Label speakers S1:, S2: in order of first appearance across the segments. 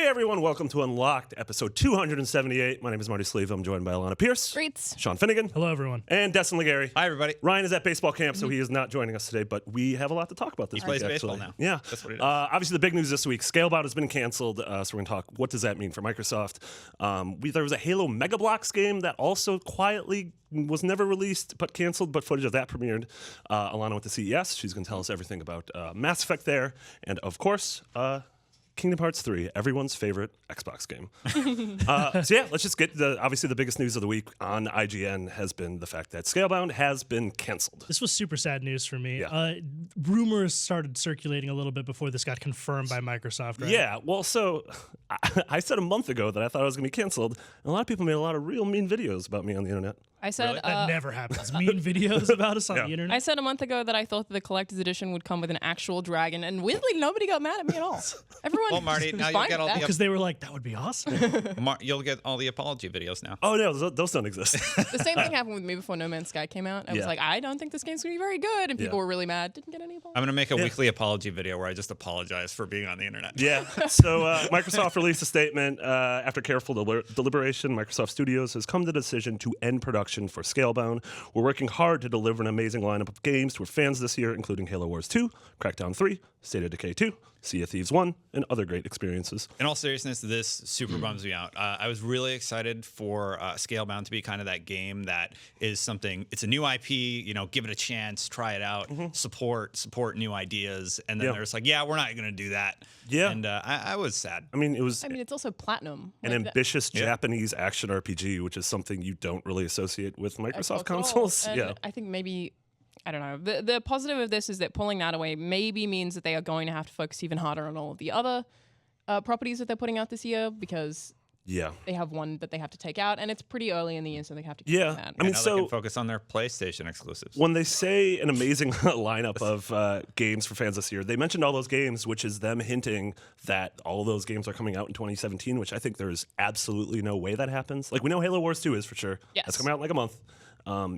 S1: everyone, welcome to Unlocked, episode 278. My name is Marty Sleeve. I'm joined by Alana Pierce.
S2: Greats.
S1: Sean Finnegan.
S3: Hello, everyone.
S1: And Destin Legary.
S4: Hi, everybody.
S1: Ryan is at baseball camp, so he is not joining us today, but we have a lot to talk about this
S4: He
S1: week,
S4: plays baseball
S1: actually.
S4: now.
S1: Yeah.
S4: That's what he does.
S1: Obviously, the big news this week, Scalebound has been canceled, so we're going to talk, what does that mean for Microsoft? There was a Halo Mega Bloks game that also quietly was never released, but canceled, but footage of that premiered. Alana went to CES. She's going to tell us everything about Mass Effect there, and of course, Kingdom Hearts 3, everyone's favorite Xbox game. So yeah, let's just get obviously the biggest news of the week on IGN has been the fact that Scalebound has been canceled.
S3: This was super sad news for me.
S1: Yeah.
S3: Rumors started circulating a little bit before this got confirmed by Microsoft, right?
S1: Yeah, well, so I said a month ago that I thought it was going to be canceled, and a lot of people made a lot of real mean videos about me on the internet.
S2: I said
S4: Really?
S3: That never happens. Mean videos about us on the internet.
S2: I said a month ago that I thought the collector's edition would come with an actual dragon, and weirdly, nobody got mad at me at all. Everyone
S4: Well, Marty,
S2: was
S4: now you'll
S2: fine
S4: get
S2: with
S4: all
S2: that.
S3: Because they were like, that would be awesome.
S4: You'll get all the apology videos now.
S1: Oh, no, those don't exist.
S2: The same thing happened with me before No Man's Sky came out. I was
S1: Yeah.
S2: like, I don't think this game's going to be very good, and people
S1: Yeah.
S2: were really mad. Didn't get any apologies.
S4: I'm going to make a weekly apology video where I just apologize for being on the internet.
S1: Yeah. So Microsoft released a statement. After careful deliberation, Microsoft Studios has come to the decision to end production for Scalebound. We're working hard to deliver an amazing lineup of games to our fans this year, including Halo Wars 2, Crackdown 3, State of Decay 2, Sea of Thieves 1, and other great experiences.
S4: In all seriousness, this super bums me out. I was really excited for Scalebound to be kind of that game that is something, it's a new IP, give it a chance, try it out, support new ideas. And then
S1: Yeah.
S4: there's like, yeah, we're not going to do that.
S1: Yeah.
S4: And I was sad.
S1: I mean, it was
S2: It's also platinum.
S1: an
S2: Like,
S1: ambitious Japanese action RPG, which is something you don't really associate with Microsoft consoles.
S2: And
S1: Yeah.
S2: I think maybe, I don't know. The positive of this is that pulling that away maybe means that they are going to have to focus even harder on all of the other properties that they're putting out this year, because
S1: Yeah.
S2: they have one that they have to take out, and it's pretty early in the year, so they have to keep
S1: Yeah.
S2: doing that.
S1: I mean,
S4: Now
S1: so
S4: they can focus on their PlayStation exclusives.
S1: when they say an amazing lineup of games for fans this year, they mentioned all those games, which is them hinting that all of those games are coming out in 2017, which I think there's absolutely no way that happens. Like, we know Halo Wars 2 is for sure.
S2: Yes.
S1: That's coming out in like a month.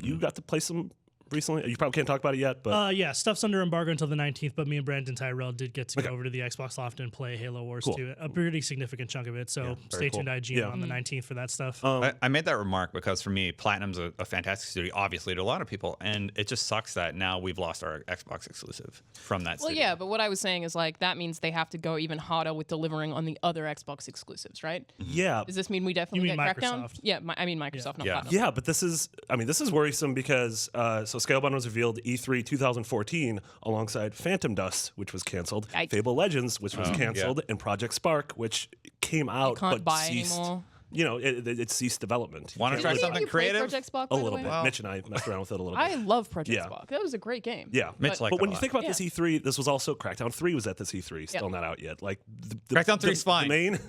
S1: You got to play some recently. You probably can't talk about it yet, but
S3: Yeah, stuff's under embargo until the 19th, but me and Brandon Tyrell did get to go over to the Xbox Loft and play Halo Wars
S1: Cool.
S3: 2, a pretty significant chunk of it, so stay
S1: cool.
S3: tuned to IGN
S1: Yeah.
S3: on the 19th for that stuff.
S4: I made that remark because for me, Platinum's a fantastic studio, obviously, to a lot of people. And it just sucks that now we've lost our Xbox exclusive from that
S2: Well,
S4: studio.
S2: yeah, but what I was saying is like that means they have to go even harder with delivering on the other Xbox exclusives, right?
S1: yeah.
S2: Does this mean we definitely
S3: You
S2: get
S3: mean
S2: Crackdown?
S3: Microsoft?
S2: Yeah, I mean Microsoft, not
S4: Yeah.
S2: Platinum.
S1: Yeah, but this is worrisome because so Scalebound was revealed E3 2014 alongside Phantom Dust, which was canceled,
S2: Yikes.
S1: Fable Legends, which was canceled, and Project Spark, which came out
S2: can't
S1: but
S2: buy
S1: ceased.
S2: anymore.
S1: It ceased development.
S4: Want to
S1: Can't
S4: try
S1: really
S2: Did
S4: something
S2: you play
S4: creative?
S2: Project Spark,
S1: a
S2: by the
S1: little
S2: way?
S1: bit. Mitch and I messed around with it a little bit.
S2: I love Project
S1: Yeah.
S2: Spark. That was a great game.
S1: Yeah,
S4: Mitch liked
S1: but
S4: it
S1: when
S4: a
S1: you
S4: lot.
S1: think about
S2: Yeah.
S1: this E3, this was also Crackdown 3 was at this E3, still not out yet. Like
S4: Crackdown 3 's fine.
S1: The main,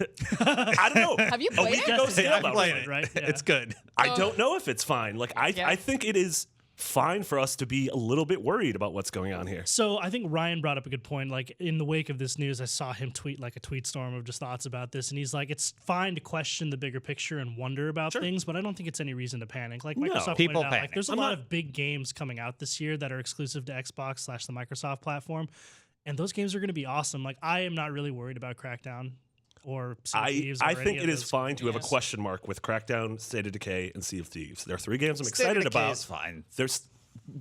S1: I don't know.
S2: Have you
S1: A
S2: played
S1: week
S2: it?
S1: ago,
S4: I've
S1: Scalebound
S4: played
S1: was
S4: it.
S3: right? Yeah.
S4: It's good.
S1: I don't know if it's fine. Like I
S2: Yeah.
S1: think it is fine for us to be a little bit worried about what's going on here.
S3: So I think Ryan brought up a good point. Like in the wake of this news, I saw him tweet like a tweet storm of just thoughts about this, and he's like, "It's fine to question the bigger picture and wonder about things, but I don't think it's any reason to panic." Like Microsoft
S4: People
S3: pointed out,
S4: panic.
S3: like there's a lot of big games coming out this year that are exclusive to Xbox / the Microsoft platform, and those games are going to be awesome. Like I am not really worried about Crackdown or Sea of Thieves or
S1: I
S3: any
S1: think
S3: of
S1: it is
S3: those
S1: fine to have a
S3: games.
S1: question mark with Crackdown, State of Decay, and Sea of Thieves. There are three games I'm
S4: State of
S1: excited
S4: Decay
S1: about.
S4: is fine.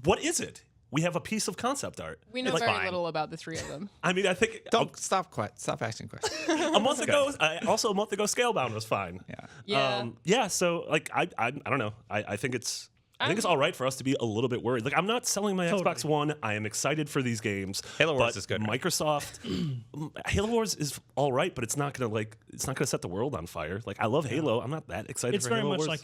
S1: What is it? We have a piece of concept art.
S2: We know
S1: Like,
S2: very little about the three of them.
S1: I mean, I think
S4: Don't stop asking questions.
S1: a month ago, Scalebound was fine.
S4: Yeah.
S2: Yeah.
S1: So like, I don't know. I think it's all right for us to be a little bit worried. Like, I'm not selling my Xbox One. I am excited for these games.
S4: Halo Wars
S1: but
S4: is good, right?
S1: Microsoft, Halo Wars is all right, but it's not gonna set the world on fire. Like, I love Halo. I'm not that excited.
S3: It's
S1: for
S3: very
S1: Halo
S3: much
S1: Wars.
S3: like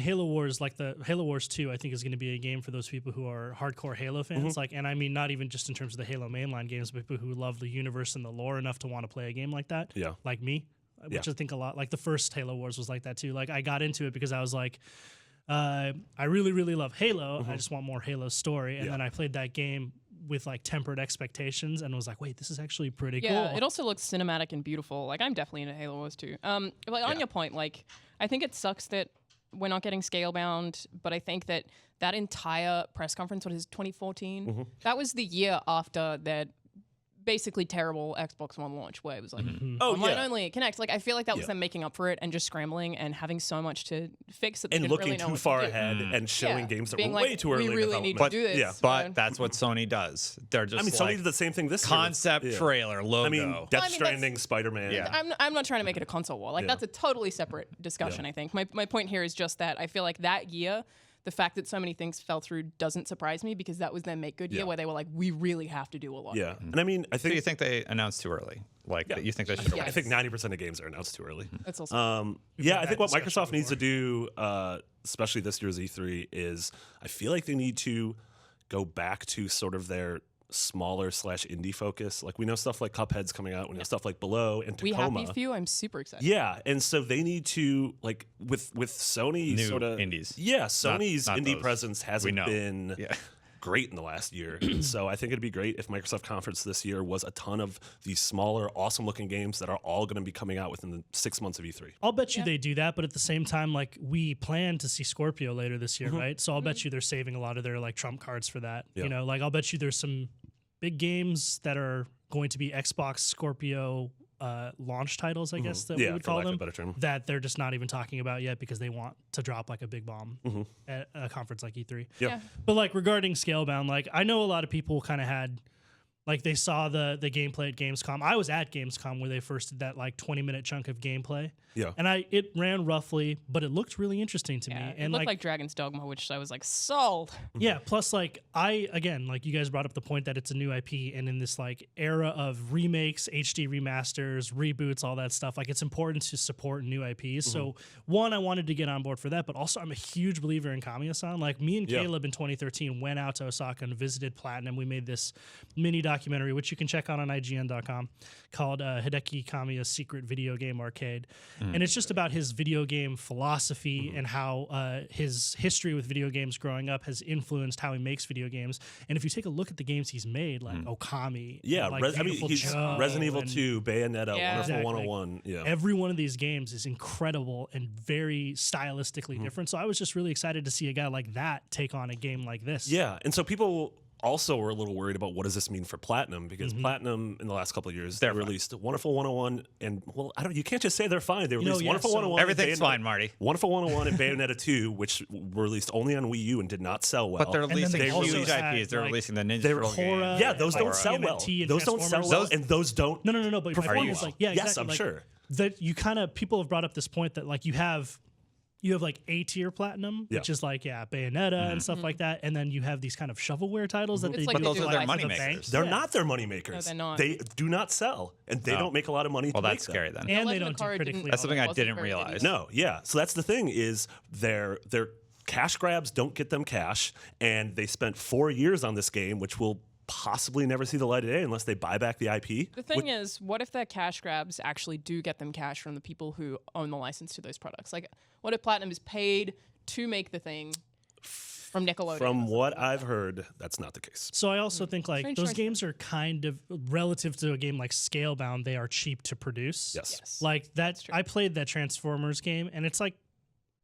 S3: Halo Wars, like the Halo Wars 2, I think is going to be a game for those people who are hardcore Halo fans. Like, and I mean, not even just in terms of the Halo mainline games, but people who love the universe and the lore enough to want to play a game like that.
S1: Yeah.
S3: Like me, which I think a lot, like the first Halo Wars was like that too. Like I got into it because I was like, I really, really love Halo. I just want more Halo story. And then I played that game with like tempered expectations and was like, wait, this is actually pretty
S2: Yeah,
S3: cool.
S2: it also looks cinematic and beautiful. Like I'm definitely into Halo Wars too. On your point, like I think it sucks that we're not getting Scalebound, but I think that entire press conference, what is it, 2014? That was the year after that basically terrible Xbox One launch where it was like
S1: Oh,
S2: online
S1: yeah.
S2: only Connect. Like I feel like that was
S1: Yeah.
S2: them making up for it and just scrambling and having so much to fix that they
S1: And
S2: didn't
S1: looking
S2: really know
S1: too
S2: what
S1: far
S2: to do.
S1: ahead and showing
S2: Yeah,
S1: games that
S2: being
S1: were
S2: like,
S1: way too early
S2: we
S1: in
S2: really need to
S1: development.
S2: do this.
S1: Yeah.
S4: But that's what Sony does. They're just
S1: I mean,
S4: like,
S1: Sony did the same thing this year.
S4: concept
S1: Yeah.
S4: trailer logo.
S1: I mean,
S2: Well,
S1: Death
S2: I mean,
S1: Stranding, Spider-Man.
S4: Yeah.
S2: I'm not trying to make it a console war. Like
S1: Yeah.
S2: that's a totally separate discussion. I think my point here is just that I feel like that year, the fact that so many things fell through doesn't surprise me because that was their make good year
S1: Yeah.
S2: where they were like, we really have to do a lot.
S1: Yeah. And I mean, I
S4: So you
S1: think,
S4: think they announced too early? Like,
S1: Yeah.
S4: you think they should have
S2: Yeah.
S1: I think 90% of games are announced too early.
S2: That's also
S1: Yeah, I
S3: had
S1: think what
S3: that discussion
S1: Microsoft needs to do, especially this year's E3, is I feel like they need to go back to sort of their smaller / indie focus. Like we know stuff like Cuphead's coming out, we know stuff like Below and
S2: we
S1: Tacoma.
S2: happy for you. I'm super excited.
S1: Yeah, and so they need to like with Sony
S4: New
S1: sort of
S4: indies.
S1: Yeah, Sony's
S4: not
S1: indie
S4: those.
S1: presence hasn't
S4: know.
S1: been
S4: Yeah.
S1: great in the last year. So I think it'd be great if Microsoft Conference this year was a ton of these smaller, awesome-looking games that are all going to be coming out within the 6 months of E3.
S3: I'll bet you they do that, but at the same time, like we plan to see Scorpio later this year, right? So I'll bet you they're saving a lot of their like trump cards for that.
S1: Yeah.
S3: You know, like I'll bet you there's some big games that are going to be Xbox Scorpio launch titles, I guess that
S1: Yeah,
S3: we would
S1: for
S3: call
S1: lack of a
S3: them,
S1: better term.
S3: that they're just not even talking about yet because they want to drop like a big bomb at a conference like E3.
S1: Yep.
S3: But like regarding Scalebound, like I know a lot of people kind of had, like they saw the gameplay at Gamescom. I was at Gamescom where they first did that like 20-minute chunk of gameplay.
S1: Yeah.
S3: And it ran roughly, but it looked really interesting to
S2: Yeah,
S3: me.
S2: it
S3: And
S2: looked like Dragon's Dogma, which I was like, sold.
S3: yeah, plus like like you guys brought up the point that it's a new IP, and in this like era of remakes, HD remasters, reboots, all that stuff, like it's important to support new IPs. So one, I wanted to get on board for that, but also I'm a huge believer in Kamiya-san. Like me and
S1: Yeah.
S3: Caleb in 2013 went out to Osaka and visited Platinum. We made this mini documentary, which you can check out on IGN.com, called Hideki Kamiya's Secret Video Game Arcade. And it's just about his video game philosophy and how his history with video games growing up has influenced how he makes video games. And if you take a look at the games he's made, like Okami,
S1: Yeah,
S3: like
S1: I mean,
S3: Beautiful
S1: he's
S3: Joe,
S1: Resident Evil
S3: and
S1: 2, Bayonetta,
S2: Yeah.
S1: Wonderful
S3: Exactly.
S1: 101. Yeah.
S3: every one of these games is incredible and very stylistically different. So I was just really excited to see a guy like that take on a game like this.
S1: Yeah, and so people also were a little worried about what does this mean for Platinum, because Platinum in the last couple of years they
S4: They're fine.
S1: released Wonderful 101 and you can't just say they're fine. They
S3: know,
S1: released
S3: yeah,
S1: Wonderful
S3: so
S1: 101. and
S4: Everything's
S1: Bayonetta-
S4: fine, Marty.
S1: Wonderful 101 and Bayonetta 2, which were released only on Wii U and did not sell well.
S4: But they're
S3: then
S4: releasing
S3: they also
S4: huge
S3: had,
S4: IPs. They're
S3: like,
S4: releasing the Ninja
S1: they're
S4: Turtle
S3: Korra,
S4: game.
S1: yeah, those don't
S3: like
S1: sell well.
S3: TMNT and
S1: Those don't sell
S3: Transformers.
S1: well, and those don't.
S3: No. But my
S1: perform
S3: point is
S1: well.
S3: like, yeah,
S1: Yes,
S3: exactly.
S1: I'm
S3: like,
S1: sure.
S3: that you kind of people have brought up this point that like you have like A-tier Platinum, which
S1: Yeah.
S3: is like Bayonetta and stuff like that, and then you have these kind of shovelware titles that
S2: It's
S3: they
S2: like
S3: do
S2: they
S4: those
S2: do
S3: for,
S4: are their
S3: like,
S2: Life
S3: for
S4: money
S3: the
S4: makers.
S3: banks.
S1: They're
S3: Yeah.
S1: not their money makers.
S2: No, they're not.
S1: They do not sell, and they don't make a lot of money.
S4: Well,
S1: to
S4: that's
S1: make
S4: scary
S1: them.
S4: then.
S3: And they
S2: Legend
S3: don't
S2: of
S3: do
S2: Korra
S3: critically.
S2: didn't-
S4: That's something I
S2: wasn't
S4: didn't
S2: very good
S4: realize.
S2: either.
S1: No, yeah. So that's the thing is their cash grabs don't get them cash, and they spent 4 years on this game, which will possibly never see the light of day unless they buy back the IP.
S2: The thing is, what if their cash grabs actually do get them cash from the people who own the license to those products? Like, what if Platinum is paid to make the thing from Nickelodeon?
S1: From what I've heard, that's not the case.
S3: So I also think like
S2: Strange
S3: those
S2: choice.
S3: games are kind of relative to a game like Scalebound, they are cheap to produce.
S1: Yes.
S2: Yes.
S3: Like that,
S2: true.
S3: I played that Transformers game, and it's like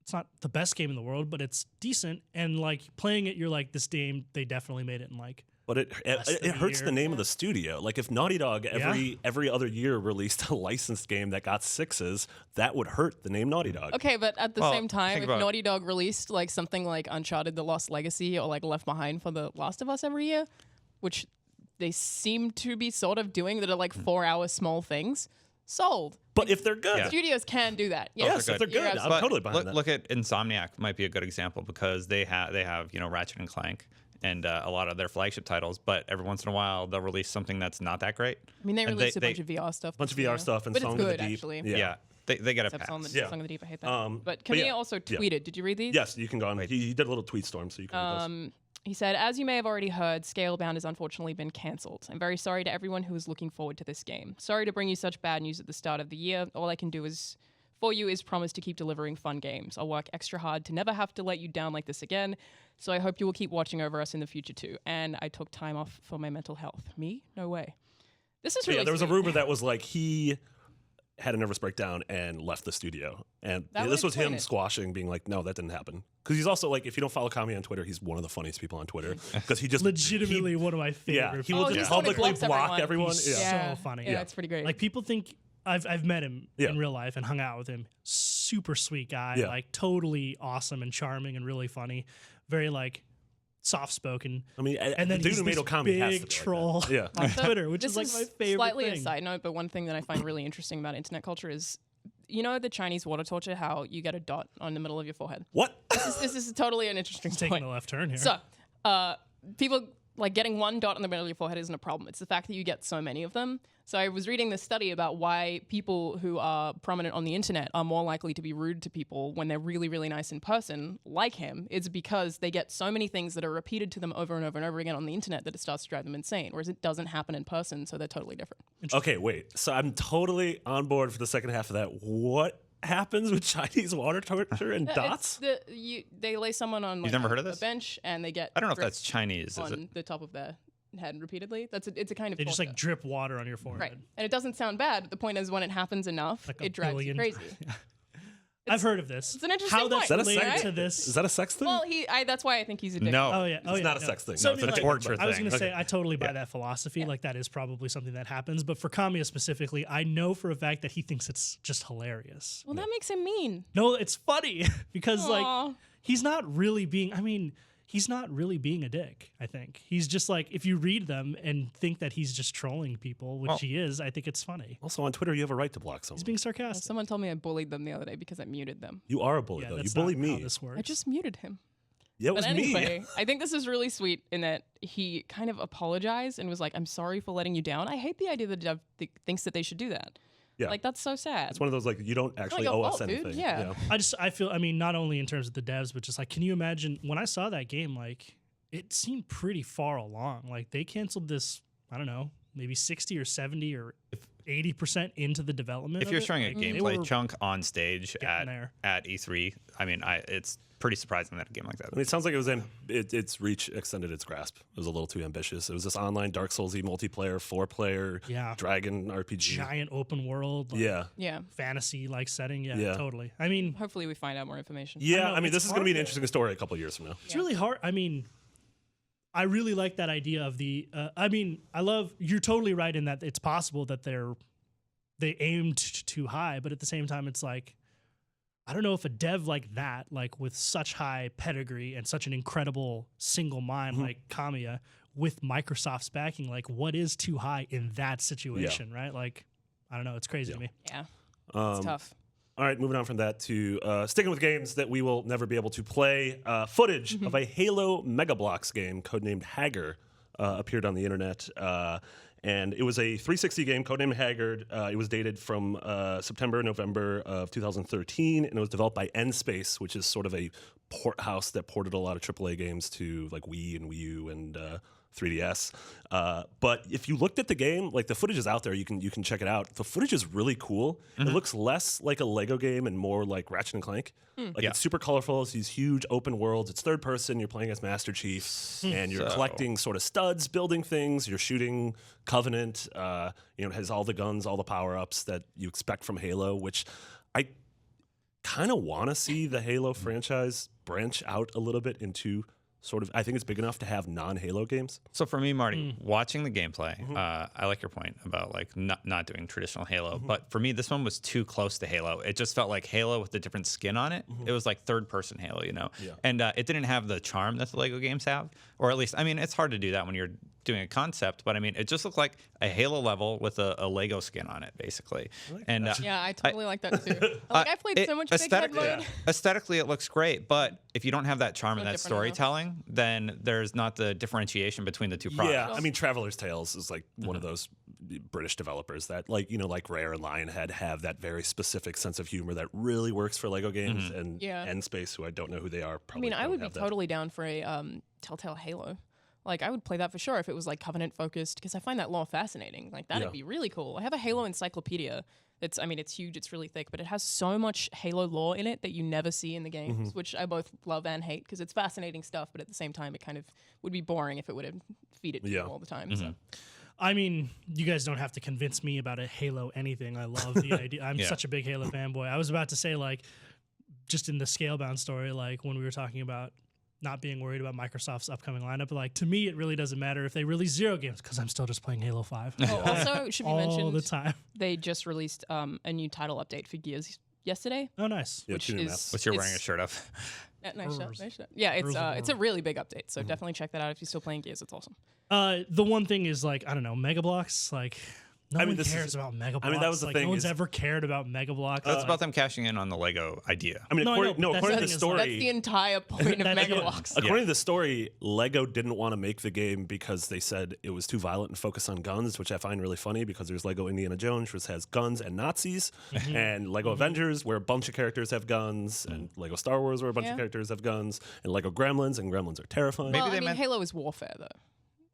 S3: it's not the best game in the world, but it's decent. And like playing it, you're like, this game, they definitely made it in like.
S1: But it
S3: than a
S1: hurts
S3: year.
S1: the name of the studio. Like if Naughty Dog every other year released a licensed game that got 6s, that would hurt the name Naughty Dog.
S2: Okay, but at the
S4: Well,
S2: same time,
S4: think
S2: if
S4: about-
S2: Naughty Dog released like something like Uncharted: The Lost Legacy or like Left Behind for The Last of Us every year, which they seem to be sort of doing, that are like 4-hour small things, sold.
S1: But if they're good,
S4: Yeah.
S2: Studios can do that. Yeah.
S1: yes, if they're
S2: You're
S1: good, I'm
S2: absolutely-
S1: totally behind
S4: look,
S1: that.
S4: look at Insomniac might be a good example because they have Ratchet and Clank and a lot of their flagship titles, but every once in a while they'll release something that's not that great.
S2: I mean, they
S4: And
S2: released a bunch of VR stuff.
S1: Bunch
S2: this
S1: of VR
S2: year.
S1: stuff and
S2: but
S1: Song
S2: it's
S1: of the
S2: good,
S1: Deep.
S2: actually.
S1: Yeah.
S4: They get a
S2: Except
S4: pass.
S2: Song of
S1: Yeah.
S2: the Deep, I hate that.
S1: but
S2: But Kamiya
S1: yeah,
S2: also
S1: yeah.
S2: tweeted. Did you read these?
S1: Yes, you can go on. He did a little tweet storm, so you can read those.
S2: He said, as you may have already heard, Scalebound has unfortunately been cancelled. I'm very sorry to everyone who was looking forward to this game. Sorry to bring you such bad news at the start of the year. All I can do is promise to keep delivering fun games. I'll work extra hard to never have to let you down like this again. So I hope you will keep watching over us in the future too. And I took time off for my mental health. Me? No way. This is really
S1: Yeah, there was a
S2: sweet.
S1: rumor that was like he had a nervous breakdown and left the studio. And
S2: That would
S1: this was him
S2: explain it.
S1: squashing, being like, no, that didn't happen. Because he's also like, if you don't follow Kamiya on Twitter, he's one of the funniest people on Twitter. Because he just
S3: Legitimately one of my favorite.
S1: yeah, he
S3: people.
S1: will
S2: he's
S1: just
S2: the one who
S1: publicly
S2: blocks
S1: block everyone.
S3: He's
S1: Yeah.
S3: so funny.
S2: Yeah, it's pretty great.
S3: Like people think I've met him
S1: Yeah.
S3: in real life and hung out with him. Super sweet guy,
S1: Yeah.
S3: like totally awesome and charming and really funny. Very like soft spoken.
S1: I mean,
S3: And then
S1: the dude
S3: he's
S1: who made
S3: this
S1: Okami has to
S3: big
S1: be
S3: troll
S1: Like that. Yeah.
S3: on Twitter, which
S2: This
S3: is like my favorite
S2: slightly
S3: thing.
S2: a side note, but one thing that I find really interesting about internet culture is, you know, the Chinese water torture, how you get a dot on the middle of your forehead.
S1: What?
S2: This is totally an interesting
S3: Taking
S2: point.
S3: a left turn here.
S2: So, people like getting one dot on the middle of your forehead isn't a problem. It's the fact that you get so many of them. So I was reading this study about why people who are prominent on the internet are more likely to be rude to people when they're really, really nice in person, like him. It's because they get so many things that are repeated to them over and over and over again on the internet that it starts to drive them insane, whereas it doesn't happen in person, so they're totally different.
S1: Okay, wait. So I'm totally on board for the second half of that. What happens with Chinese water torture and dots?
S2: They lay someone on like,
S4: never heard of
S2: a
S4: this?
S2: bench and they get
S4: I don't know if
S2: drip
S4: that's Chinese, is it?
S2: on the top of their head repeatedly. It's a kind of
S3: They just
S2: torture.
S3: like drip water on your forehead.
S2: Right. And it doesn't sound bad. But the point is, when it happens enough,
S3: Like a
S2: it drives you
S3: billion
S2: crazy.
S3: I've heard of this.
S2: It's an interesting
S3: How that's
S2: point.
S1: Is that a
S3: related
S1: sex?
S3: to this.
S1: Is that a sex thing?
S2: Well, that's why I think he's addicted.
S4: No.
S3: Oh yeah,
S1: It's not a
S3: no.
S1: sex thing.
S3: So,
S1: No,
S3: I mean,
S1: it's a
S3: like,
S4: torture
S3: I was
S4: thing.
S3: going to say
S1: Okay.
S3: I totally buy that philosophy. Like that is probably something that happens. But for Kamiya specifically, I know for a fact that he thinks it's just hilarious.
S2: Well, that makes him mean.
S3: No, it's funny because
S2: Aw.
S3: like he's not really being. I mean, he's not really being a dick. I think he's just like if you read them and think that he's just trolling people, which
S4: Well-
S3: he is. I think it's funny.
S1: Also on Twitter, you have a right to block someone.
S3: He's being sarcastic.
S2: Someone told me I bullied them the other day because I muted them.
S1: You are a bully,
S3: Yeah,
S1: though. You
S3: that's
S1: bullied
S3: not how
S1: me.
S3: this works.
S2: I just muted him.
S1: Yeah, it was
S2: But anyway,
S1: me.
S2: I think this is really sweet in that he kind of apologized and was like, "I'm sorry for letting you down." I hate the idea that Dev thinks that they should do that.
S1: Yeah.
S2: Like that's so sad.
S1: It's one of those, like, you don't actually
S2: your
S1: owe us
S2: fault, dude.
S1: anything.
S2: Yeah.
S3: I feel I mean not only in terms of the devs but just like can you imagine when I saw that game like it seemed pretty far along like they canceled this I don't know maybe 60 or 70 or 80% into the development
S4: If
S3: of
S4: you're
S3: it.
S4: showing a
S3: Like, they
S4: gameplay
S3: were
S4: chunk on stage
S3: getting there.
S4: at E3, I mean, it's pretty surprising that a game like that.
S1: I mean, it sounds like its reach extended its grasp. It was a little too ambitious. It was this online Dark Souls-y multiplayer, 4-player,
S3: Yeah.
S1: dragon RPG.
S3: giant open world like,
S1: Yeah.
S2: Yeah.
S3: fantasy like setting yeah,
S1: Yeah.
S3: totally I mean
S2: Hopefully, we find out more information.
S1: Yeah,
S3: know,
S1: I mean,
S3: it's
S1: this is going to be an
S3: hard.
S1: interesting story a couple years from now.
S3: it's really hard I mean I really like that idea of the I mean I love you're totally right in that it's possible that they aimed too high but at the same time it's like I don't know if a dev like that like with such high pedigree and such an incredible single mind like Kamiya with Microsoft's backing like what is too high in that situation right like I don't know it's crazy to me
S2: Yeah. It's tough.
S1: All right, moving on from that to sticking with games that we will never be able to play. Footage of a Halo Mega Bloks game codenamed Haggard appeared on the internet. And it was a 360 game codenamed Haggard. It was dated from September, November of 2013, and it was developed by N-Space, which is sort of a port house that ported a lot of AAA games to like Wii and Wii U and 3DS. But if you looked at the game, like the footage is out there, you can check it out. The footage is really cool. It looks less like a Lego game and more like Ratchet and Clank. Like
S4: Yeah.
S1: it's super colorful. It's these huge open worlds. It's third person. You're playing as Master Chief, and you're collecting sort of studs, building things. You're shooting Covenant. It has all the guns, all the power ups that you expect from Halo, which I kind of want to see the Halo franchise branch out a little bit into sort of. I think it's big enough to have non-Halo games.
S4: So for me, Marty, watching the gameplay, I like your point about like not doing traditional Halo. But for me, this one was too close to Halo. It just felt like Halo with a different skin on it. It was like third-person Halo, you know?
S1: Yeah.
S4: And it didn't have the charm that the Lego games have. Or at least, I mean, it's hard to do that when you're doing a concept. But I mean, it just looked like a Halo level with a Lego skin on it, basically. And
S2: Yeah, I totally like that too. Like I played so much Big Head mode.
S4: Aesthetically, it looks great, but if you don't have that charm and that
S2: different enough.
S4: storytelling, then there's not the differentiation between the two products.
S1: Yeah, I mean, Traveler's Tales is like one of those British developers that, like, like Rare and Lionhead have that very specific sense of humor that really works for Lego games. And
S2: Yeah.
S1: N-Space, who I don't know who they are,
S2: I
S1: probably
S2: mean, I
S1: don't
S2: would be
S1: have that.
S2: totally down for a Telltale Halo. Like, I would play that for sure if it was like Covenant focused, because I find that lore fascinating. Like, that'd
S1: Yeah.
S2: be really cool. I have a Halo encyclopedia. It's huge, it's really thick, but it has so much Halo lore in it that you never see in the games, which I both love and hate because it's fascinating stuff, but at the same time, it kind of would be boring if it would feed it to you
S1: Yeah.
S2: all the time. So.
S3: I mean, you guys don't have to convince me about a Halo anything. I love the idea. I'm such a big Halo fanboy. I was about to say, like, just in the Scalebound story, like when we were talking about not being worried about Microsoft's upcoming lineup, like to me, it really doesn't matter if they release 0 games because I'm still just playing Halo 5.
S2: Also, it should be mentioned
S3: all the time.
S2: they just released a new title update for Gears yesterday.
S3: Oh, nice.
S1: Yeah,
S2: Which
S1: two new
S2: is
S1: maps.
S4: What you're wearing a shirt of?
S2: Nice shot. Yeah, it's a really big update. So definitely check that out if you're still playing Gears. It's awesome.
S3: The one thing is, like, I don't know, Mega Bloks, like, no one cares about Mega Bloks.
S1: that was the
S3: like,
S1: thing.
S3: No one's ever cared about Mega Bloks.
S4: That's about them cashing in on the Lego idea.
S1: I mean,
S3: No, I
S1: according,
S3: know, but
S1: according to the
S3: that's
S1: story,
S2: That's the entire point of
S3: That's
S2: Mega
S3: it.
S2: Bloks.
S1: according to the story, Lego didn't want to make the game because they said it was too violent and focused on guns, which I find really funny because there's Lego Indiana Jones, which has guns and Nazis, and Lego Avengers, where a bunch of characters have guns, and Lego Star Wars, where a bunch of characters have guns, and Lego Gremlins, and Gremlins are terrifying.
S2: Well,
S4: they
S2: I mean,
S4: meant-
S2: Halo is warfare, though.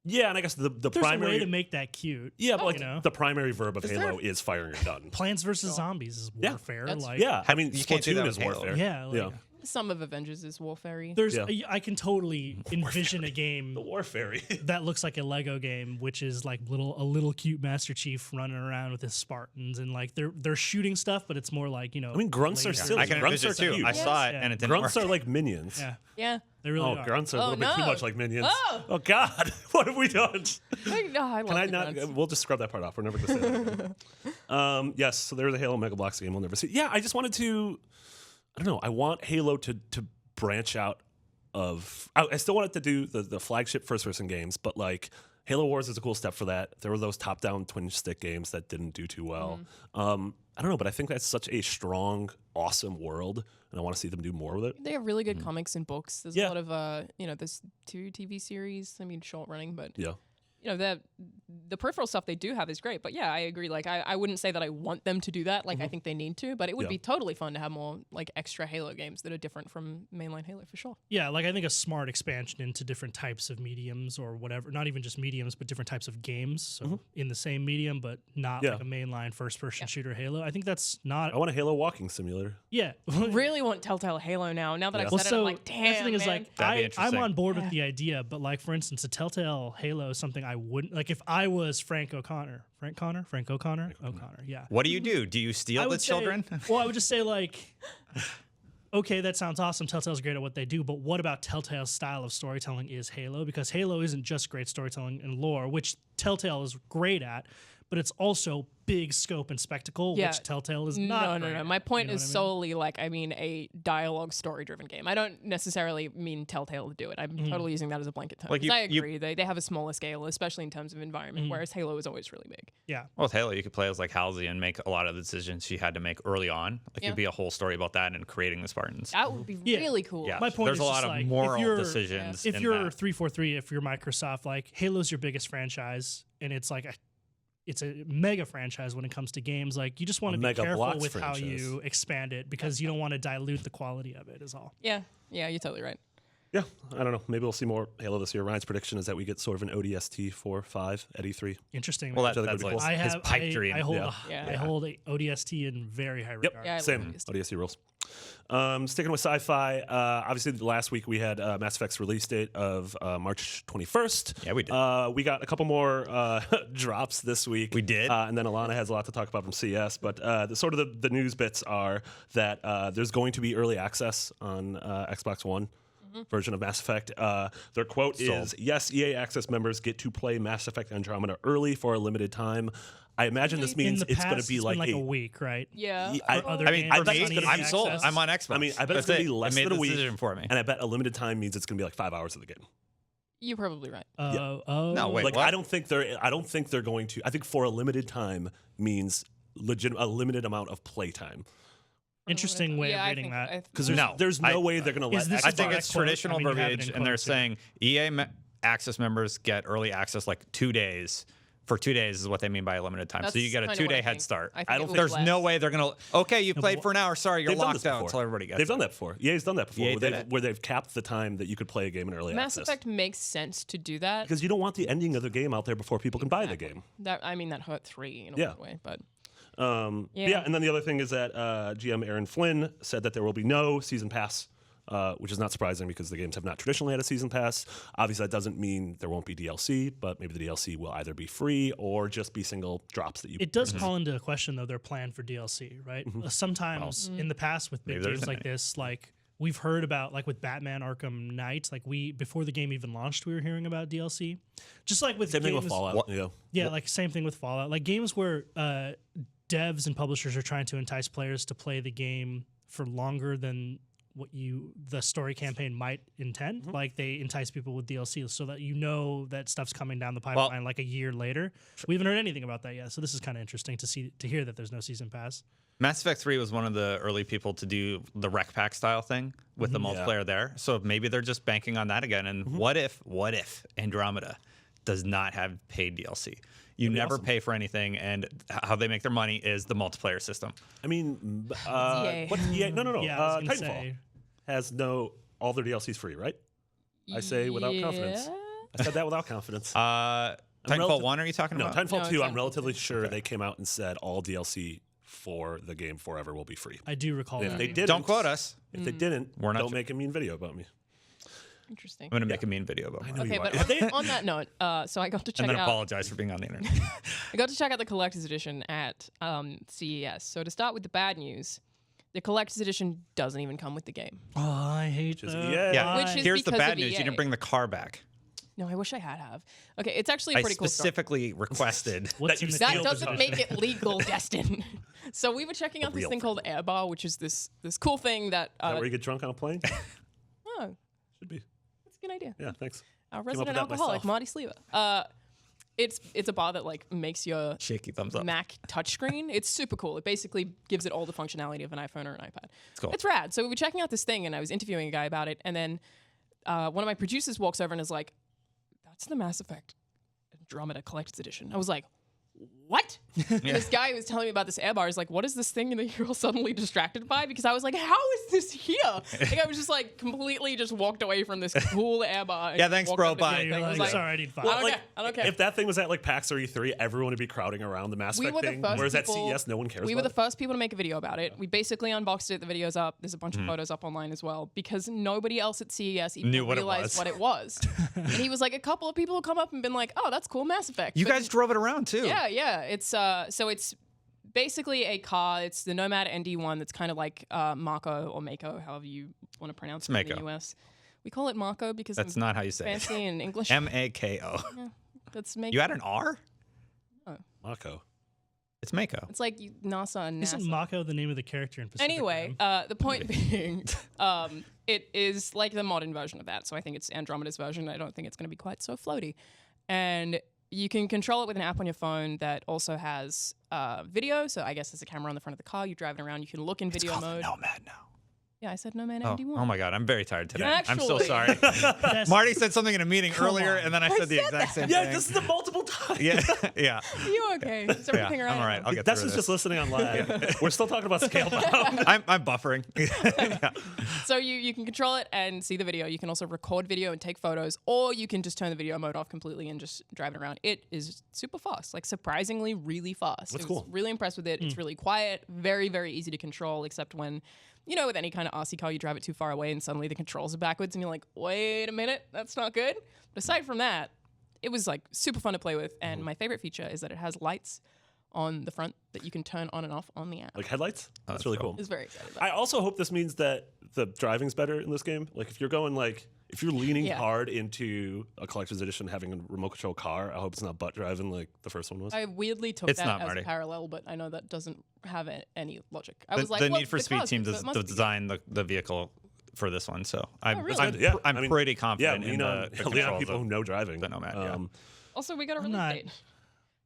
S1: Yeah, and I guess the
S3: There's
S1: primary
S3: a way to make that cute.
S1: but like
S3: you know?
S1: the primary verb of Halo is firing a gun.
S3: Plants vs. Zombies is warfare.
S2: That's
S3: like,
S1: Yeah, I mean,
S4: You can't do that
S1: Splatoon
S4: with
S1: is
S4: Halo.
S1: warfare.
S3: Yeah, like,
S2: Some of Avengers is warfare-y.
S3: There's,
S1: Yeah.
S3: I can totally envision a game
S1: The warfare.
S3: that looks like a Lego game, which is like a little cute Master Chief running around with his Spartans, and like they're shooting stuff, but it's more like, you know.
S1: I mean, grunts are
S3: laser.
S1: silly.
S4: I can
S1: Grunts
S4: envision
S1: are
S4: it too.
S1: cute.
S4: I saw it
S3: Yeah.
S4: and it didn't
S1: Grunts
S4: work.
S1: are like minions.
S3: Yeah,
S2: Yeah.
S3: they really
S1: Oh,
S3: are.
S1: grunts are a little bit too
S2: no.
S1: much like minions.
S2: Oh.
S1: God, what have we done?
S2: I love
S1: Can I
S2: the
S1: not?
S2: grunts.
S1: We'll just scrub that part off. We're never going to say that again. Yes, so there's a Halo Mega Bloks game we'll never see. Yeah, I just wanted to. I don't know. I want Halo to branch out of. I still want it to do the flagship first-person games, but like Halo Wars is a cool step for that. There were those top-down twin stick games that didn't do too well. I don't know, but I think that's such a strong, awesome world, and I want to see them do more with it.
S2: They have really good comics and books. There's
S1: Yeah.
S2: a lot of, there's 2 TV series. I mean, short running, but
S1: Yeah.
S2: the peripheral stuff they do have is great. But yeah, I agree. Like, I wouldn't say that I want them to do that. Like, I think they need to, but it would
S1: Yeah.
S2: be totally fun to have more like extra Halo games that are different from mainline Halo for sure.
S3: Yeah, like I think a smart expansion into different types of mediums or whatever, not even just mediums, but different types of games. So in the same medium, but not
S1: Yeah.
S3: like a mainline first-person shooter Halo. I think that's not.
S1: I want a Halo walking simulator.
S3: Yeah.
S2: Really want Telltale Halo now. Now that I've
S3: Well,
S2: said it,
S3: so
S2: I'm like, damn,
S3: that's the thing is,
S2: man.
S3: like,
S4: That'd be
S3: I'm
S4: interesting.
S3: on board with the idea, but like for instance, a Telltale Halo is something I wouldn't like if I was Frank O'Connor. Frank O'Connor, yeah.
S4: What do? Do you steal
S3: I
S4: the
S3: would say-
S4: children?
S3: well, I would just say like, okay, that sounds awesome. Telltale's great at what they do, but what about Telltale's style of storytelling is Halo? Because Halo isn't just great storytelling and lore, which Telltale is great at, but it's also big scope and spectacle,
S2: Yeah.
S3: which Telltale is not.
S2: No.
S3: great at,
S2: My point
S3: you know
S2: is
S3: what I mean?
S2: solely like, I mean, a dialogue story-driven game. I don't necessarily mean Telltale to do it. I'm totally using that as a blanket term.
S4: Like
S2: 'Cause
S4: you-
S2: I
S4: you-
S2: agree. They have a smaller scale, especially in terms of environment, whereas Halo is always really big.
S3: Yeah.
S4: Well, with Halo, you could play as like Halsey and make a lot of the decisions she had to make early on. Like
S2: Yeah.
S4: it'd be a whole story about that and creating the Spartans.
S2: That would be
S3: Yeah.
S2: really cool.
S4: Yeah,
S3: My point
S4: there's
S3: is
S4: a
S3: just
S4: lot of
S3: like, if
S4: moral
S3: you're-
S4: decisions.
S3: If
S4: in
S3: you're
S4: that.
S3: 343, if you're Microsoft, like Halo's your biggest franchise, and it's like it's a mega franchise when it comes to games. Like you just want
S1: A
S3: to be
S1: Mega
S3: careful
S1: Bloks
S3: with how
S1: franchise.
S3: you expand it because you don't want to dilute the quality of it. Is all.
S2: Yeah, you're totally right.
S1: Yeah, I don't know. Maybe we'll see more Halo this year. Ryan's prediction is that we get sort of an ODST 4-5 at E3.
S3: Interesting.
S4: Well,
S3: man.
S1: Which I
S4: that's
S1: think would
S4: like
S1: be cool.
S4: his pipe dream.
S3: I hold,
S2: Yeah.
S3: I hold ODST in very high regard.
S2: Yeah, I love
S1: Same.
S2: ODST.
S1: ODST rules. Sticking with sci-fi, obviously last week we had Mass Effect's release date of March 21st.
S4: Yeah, we did.
S1: We got a couple more drops this week.
S4: We did.
S1: And then Alana has a lot to talk about from CS. But the news bits are that there's going to be early access on Xbox One. Version of Mass Effect. Their quote is, "Yes, EA Access members get to play Mass Effect Andromeda early for a limited time." I imagine this
S3: In
S1: means
S3: the
S1: it's
S3: past,
S1: going to be
S3: it's
S1: like,
S3: been like a week, right?
S2: Yeah.
S3: For other
S4: I mean,
S3: games,
S4: for
S3: it's
S4: me,
S3: on EA
S4: I'm sold.
S3: Access.
S4: I'm on Xbox.
S1: I mean, I bet it's
S4: That's
S1: going to
S4: it.
S1: be less
S4: I made
S1: than a
S4: the
S1: week.
S4: decision for me.
S1: And I bet a limited time means it's going to be like 5 hours of the game.
S2: You're probably right.
S3: Oh,
S4: No, wait.
S1: Like
S4: what?
S1: I don't think they're going to. I think for a limited time means a limited amount of play time.
S3: Interesting way
S2: Yeah,
S3: of
S2: I
S3: reading
S2: think-
S3: that.
S1: Because
S4: No,
S1: there's no
S4: I-
S1: way they're going to
S3: Is
S1: let.
S3: this
S4: I
S1: Xbox-
S4: think
S3: about
S4: it's
S3: quote?
S4: traditional
S3: I mean, you have it in
S4: verbiage, and they're
S3: quotes,
S4: saying Access members get early access like 2 days. For 2 days is what they mean by a limited time. So you get a
S2: That's kinda
S4: 2-day
S2: what I
S4: head
S2: think.
S4: start.
S2: I think
S1: I
S2: it
S1: don't
S2: was
S1: think-
S4: There's no
S2: less.
S4: way they're gonna. Okay, you played for an hour. Sorry, you're
S1: They've done
S4: locked
S1: this
S4: out
S1: before.
S4: until everybody gets.
S1: They've done
S4: there.
S1: that before. EA's done that before.
S4: EA did it.
S1: Where they've capped the time that you could play a game in early
S2: Mass
S1: access.
S2: Effect makes sense to do that.
S1: Because you don't want the ending of the game out there before people can buy the game.
S2: That hurt 3 in a
S1: Yeah.
S2: weird way, but
S1: But yeah, and then the other thing is that GM Aaron Flynn said that there will be no season pass which is not surprising because the games have not traditionally had a season pass. Obviously, that doesn't mean there won't be DLC, but maybe the DLC will either be free or just be single drops that you.
S3: It does call into question though their plan for DLC, right? Sometimes in the past with big games like this, like we've heard about, like with Batman Arkham Knight, like before the game even launched, we were hearing about DLC. Just like with
S1: Same thing
S3: games,
S1: with Fallout.
S3: Yeah, like same thing with Fallout. Like games where devs and publishers are trying to entice players to play the game for longer than what the story campaign might intend. Like they entice people with DLC so that you know that stuff's coming down the pipeline like a year later. We haven't heard anything about that yet, so this is kind of interesting to hear that there's no season pass.
S4: Mass Effect 3 was one of the early people to do the rec pack style thing with the multiplayer there. So maybe they're just banking on that again. And what if Andromeda does not have paid DLC? You never pay for anything, and how they make their money is the multiplayer system.
S1: I mean,
S2: EA.
S1: no.
S3: Yeah, I was gonna
S1: Titanfall
S3: say.
S1: has all their DLCs free, right? I say without confidence. I said that without confidence.
S4: Titanfall 1, are you talking
S1: No,
S4: about?
S1: Titanfall
S2: No,
S1: 2, I'm
S2: Titanfall
S1: relatively sure they came out and said all DLC for the game forever will be free.
S3: I do recall
S1: If
S3: that.
S1: they didn't,
S4: Don't quote us.
S1: If they didn't,
S4: We're not
S1: don't
S4: sure.
S1: make a mean video about me.
S2: Interesting.
S4: I'm going to make a mean video about it.
S2: Okay,
S1: you
S2: but on that note, so I got to check
S4: And then
S2: out.
S4: apologize for being on the internet.
S2: I got to check out the collector's edition at CES. So to start with the bad news, the collector's edition doesn't even come with the game.
S3: Oh, I hate that.
S4: Yeah.
S2: Which is
S4: Here's the
S2: because
S4: bad
S2: of
S4: news. You
S2: EA.
S4: didn't bring the car back.
S2: No, I wish I had. Okay, it's actually a
S4: I
S2: pretty cool story.
S4: specifically requested.
S3: What's in the
S2: That
S3: deal?
S2: doesn't make it legal, Destin. So we were checking out this
S1: real
S2: thing called Air Bar, which is this cool thing that.
S1: Is that where you get drunk on a plane?
S2: Oh,
S1: Should be.
S2: that's a good idea.
S1: Yeah, thanks.
S2: Our
S1: with
S2: resident
S1: that
S2: alcoholic,
S1: myself.
S2: Marty Sleever. It's a bar that like makes your
S4: Shaky thumbs up.
S2: Mac touchscreen. It's super cool. It basically gives it all the functionality of an iPhone or an iPad. It's
S4: cool.
S2: It's rad. So we were checking out this thing, and I was interviewing a guy about it, and then one of my producers walks over and is like, "That's the Mass Effect Andromeda Collector's Edition." I was like, "What?" And this guy who was telling me about this air bar is like, "What is this thing that you're all suddenly distracted by?" Because I was like, "How is this here?" Like I was just like completely just walked away from this cool air bar. and
S4: Yeah, thanks,
S2: walked
S4: bro,
S2: up to the
S4: bye.
S2: thing.
S3: You're
S2: I was
S3: like, sorry, I need five.
S2: I don't care.
S1: If that thing was at like PAX or E3, everyone would be crowding around the Mass
S2: We
S1: Effect
S2: were the
S1: thing.
S2: first
S1: Whereas at
S2: people-
S1: CES, no one cares
S2: We were
S1: about
S2: the first people to make a video about it. We basically unboxed it. The video's up. There's a bunch of photos up online as well because nobody else at CES even
S4: Knew what it
S2: realized
S4: was.
S2: what it was. And he was like, a couple of people will come up and been like, "Oh, that's cool, Mass Effect."
S4: You
S2: But
S4: guys drove it around too.
S2: yeah. It's so it's basically a car. It's the Nomad ND1 that's kind of like Mako or Mako, however you want to pronounce it in the
S4: Mako.
S2: US. We call it Mako because
S4: That's
S2: I'm
S4: not how you say it.
S2: fancy in English.
S4: Mako.
S2: That's Mako.
S4: You had an R?
S1: Mako.
S4: It's Mako.
S2: It's like NASA and NASA.
S3: Isn't Mako the name of the character in Pacific
S2: Anyway,
S3: Rim?
S2: the point being, it is like the modern version of that. So I think it's Andromeda's version. I don't think it's going to be quite so floaty. And you can control it with an app on your phone that also has video. So I guess there's a camera on the front of the car. You drive it around. You can look in video mode.
S4: Nomad now.
S2: Yeah, I said Nomad
S4: Oh,
S2: 91.
S4: oh my God, I'm very tired today. I'm so
S2: Actually-
S4: sorry.
S3: That's-
S4: Marty said something in a meeting earlier,
S3: on.
S4: and then I said the exact same
S1: Yeah,
S4: thing.
S1: this is the multiple times.
S4: Yeah, yeah.
S2: Are you okay? Is
S4: Yeah,
S2: everything all right?
S4: I'm all right. I'll get
S1: That's
S4: through
S1: just
S4: this.
S1: listening on live. We're still talking about Scalebound.
S4: I'm buffering. Yeah.
S2: So you can control it and see the video. You can also record video and take photos, or you can just turn the video mode off completely and just drive it around. It is super fast, like surprisingly really fast.
S1: That's
S2: I was
S1: cool.
S2: really impressed with it. It's really quiet, very, very easy to control, except when, with any kind of RC car, you drive it too far away and suddenly the controls are backwards and you're like, wait a minute, that's not good. But aside from that, it was like super fun to play with. And my favorite feature is that it has lights on the front that you can turn on and off on the app.
S1: Like headlights? That's really cool.
S2: I was very excited about
S1: I also hope this means that the driving's better in this game. Like if you're going if you're leaning
S2: Yeah.
S1: hard into a collector's edition having a remote control car, I hope it's not butt driving like the first one was.
S2: I weirdly took
S4: It's
S2: that
S4: not,
S2: as
S4: Marty.
S2: a parallel, but I know that doesn't have any logic. I
S4: The,
S2: was like,
S4: the
S2: well,
S4: Need for
S2: the
S4: Speed
S2: cars,
S4: team
S2: so it must be good.
S4: designed the vehicle for this one, so I'm
S2: really?
S4: I'm,
S1: Yeah,
S4: I'm
S1: I mean,
S4: pretty confident
S1: lean
S4: in
S1: on,
S4: the
S1: lean on
S4: controls
S1: people
S4: of-
S1: who know driving.
S4: the Nomad, yeah.
S2: Also, we got a
S3: I'm
S2: release
S3: not-
S2: date.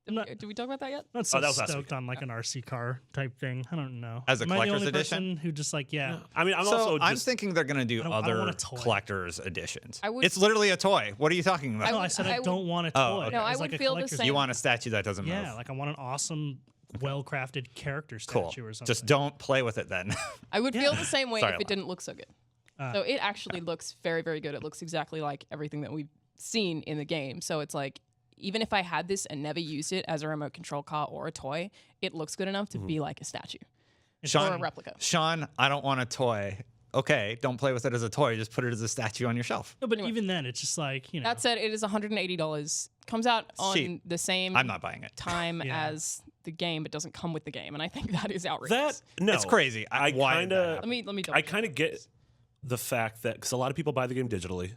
S3: I'm not-
S2: Did we talk about that yet?
S3: Not so
S1: that was last
S3: stoked
S1: week.
S3: on like an RC car type thing. I don't know.
S4: As a
S3: Am I the
S4: collector's
S3: only
S4: edition?
S3: person who just like
S1: I mean, I'm
S4: So
S1: also
S4: I'm
S1: just
S4: thinking they're gonna do
S3: I don't want
S4: other
S3: a toy.
S4: collector's editions.
S2: I would-
S4: It's literally a toy. What are you talking about?
S3: No,
S2: would-
S3: I said
S2: I
S3: I
S2: would-
S3: don't want a toy.
S4: Oh, okay.
S2: No, I
S3: It's
S2: would
S3: like a
S2: feel the
S3: collector's
S2: same.
S4: You want a statue that doesn't
S3: Yeah,
S4: move.
S3: like I want an awesome, well-crafted character
S4: Cool.
S3: statue or something.
S4: Just don't play with it then.
S2: I would feel the same way
S4: Sorry,
S2: if it
S4: Lana.
S2: didn't look so good. So it actually looks very, very good. It looks exactly like everything that we've seen in the game. So it's like, even if I had this and never used it as a remote control car or a toy, it looks good enough to be like a statue or a replica.
S4: Sean, I don't want a toy. okay, don't play with it as a toy. Just put it as a statue on your shelf.
S3: No, but even then, it's just like, you know.
S2: That said, it is $180. Comes out on
S4: Cheap.
S2: the same
S4: I'm not buying it.
S2: time
S3: Yeah.
S2: as the game, but doesn't come with the game, and I think that is outrageous.
S4: It's crazy.
S1: I
S4: Why
S1: kind
S4: did that
S1: of.
S4: happen?
S2: Let me.
S1: I kind of get the fact that because a lot of people buy the game digitally.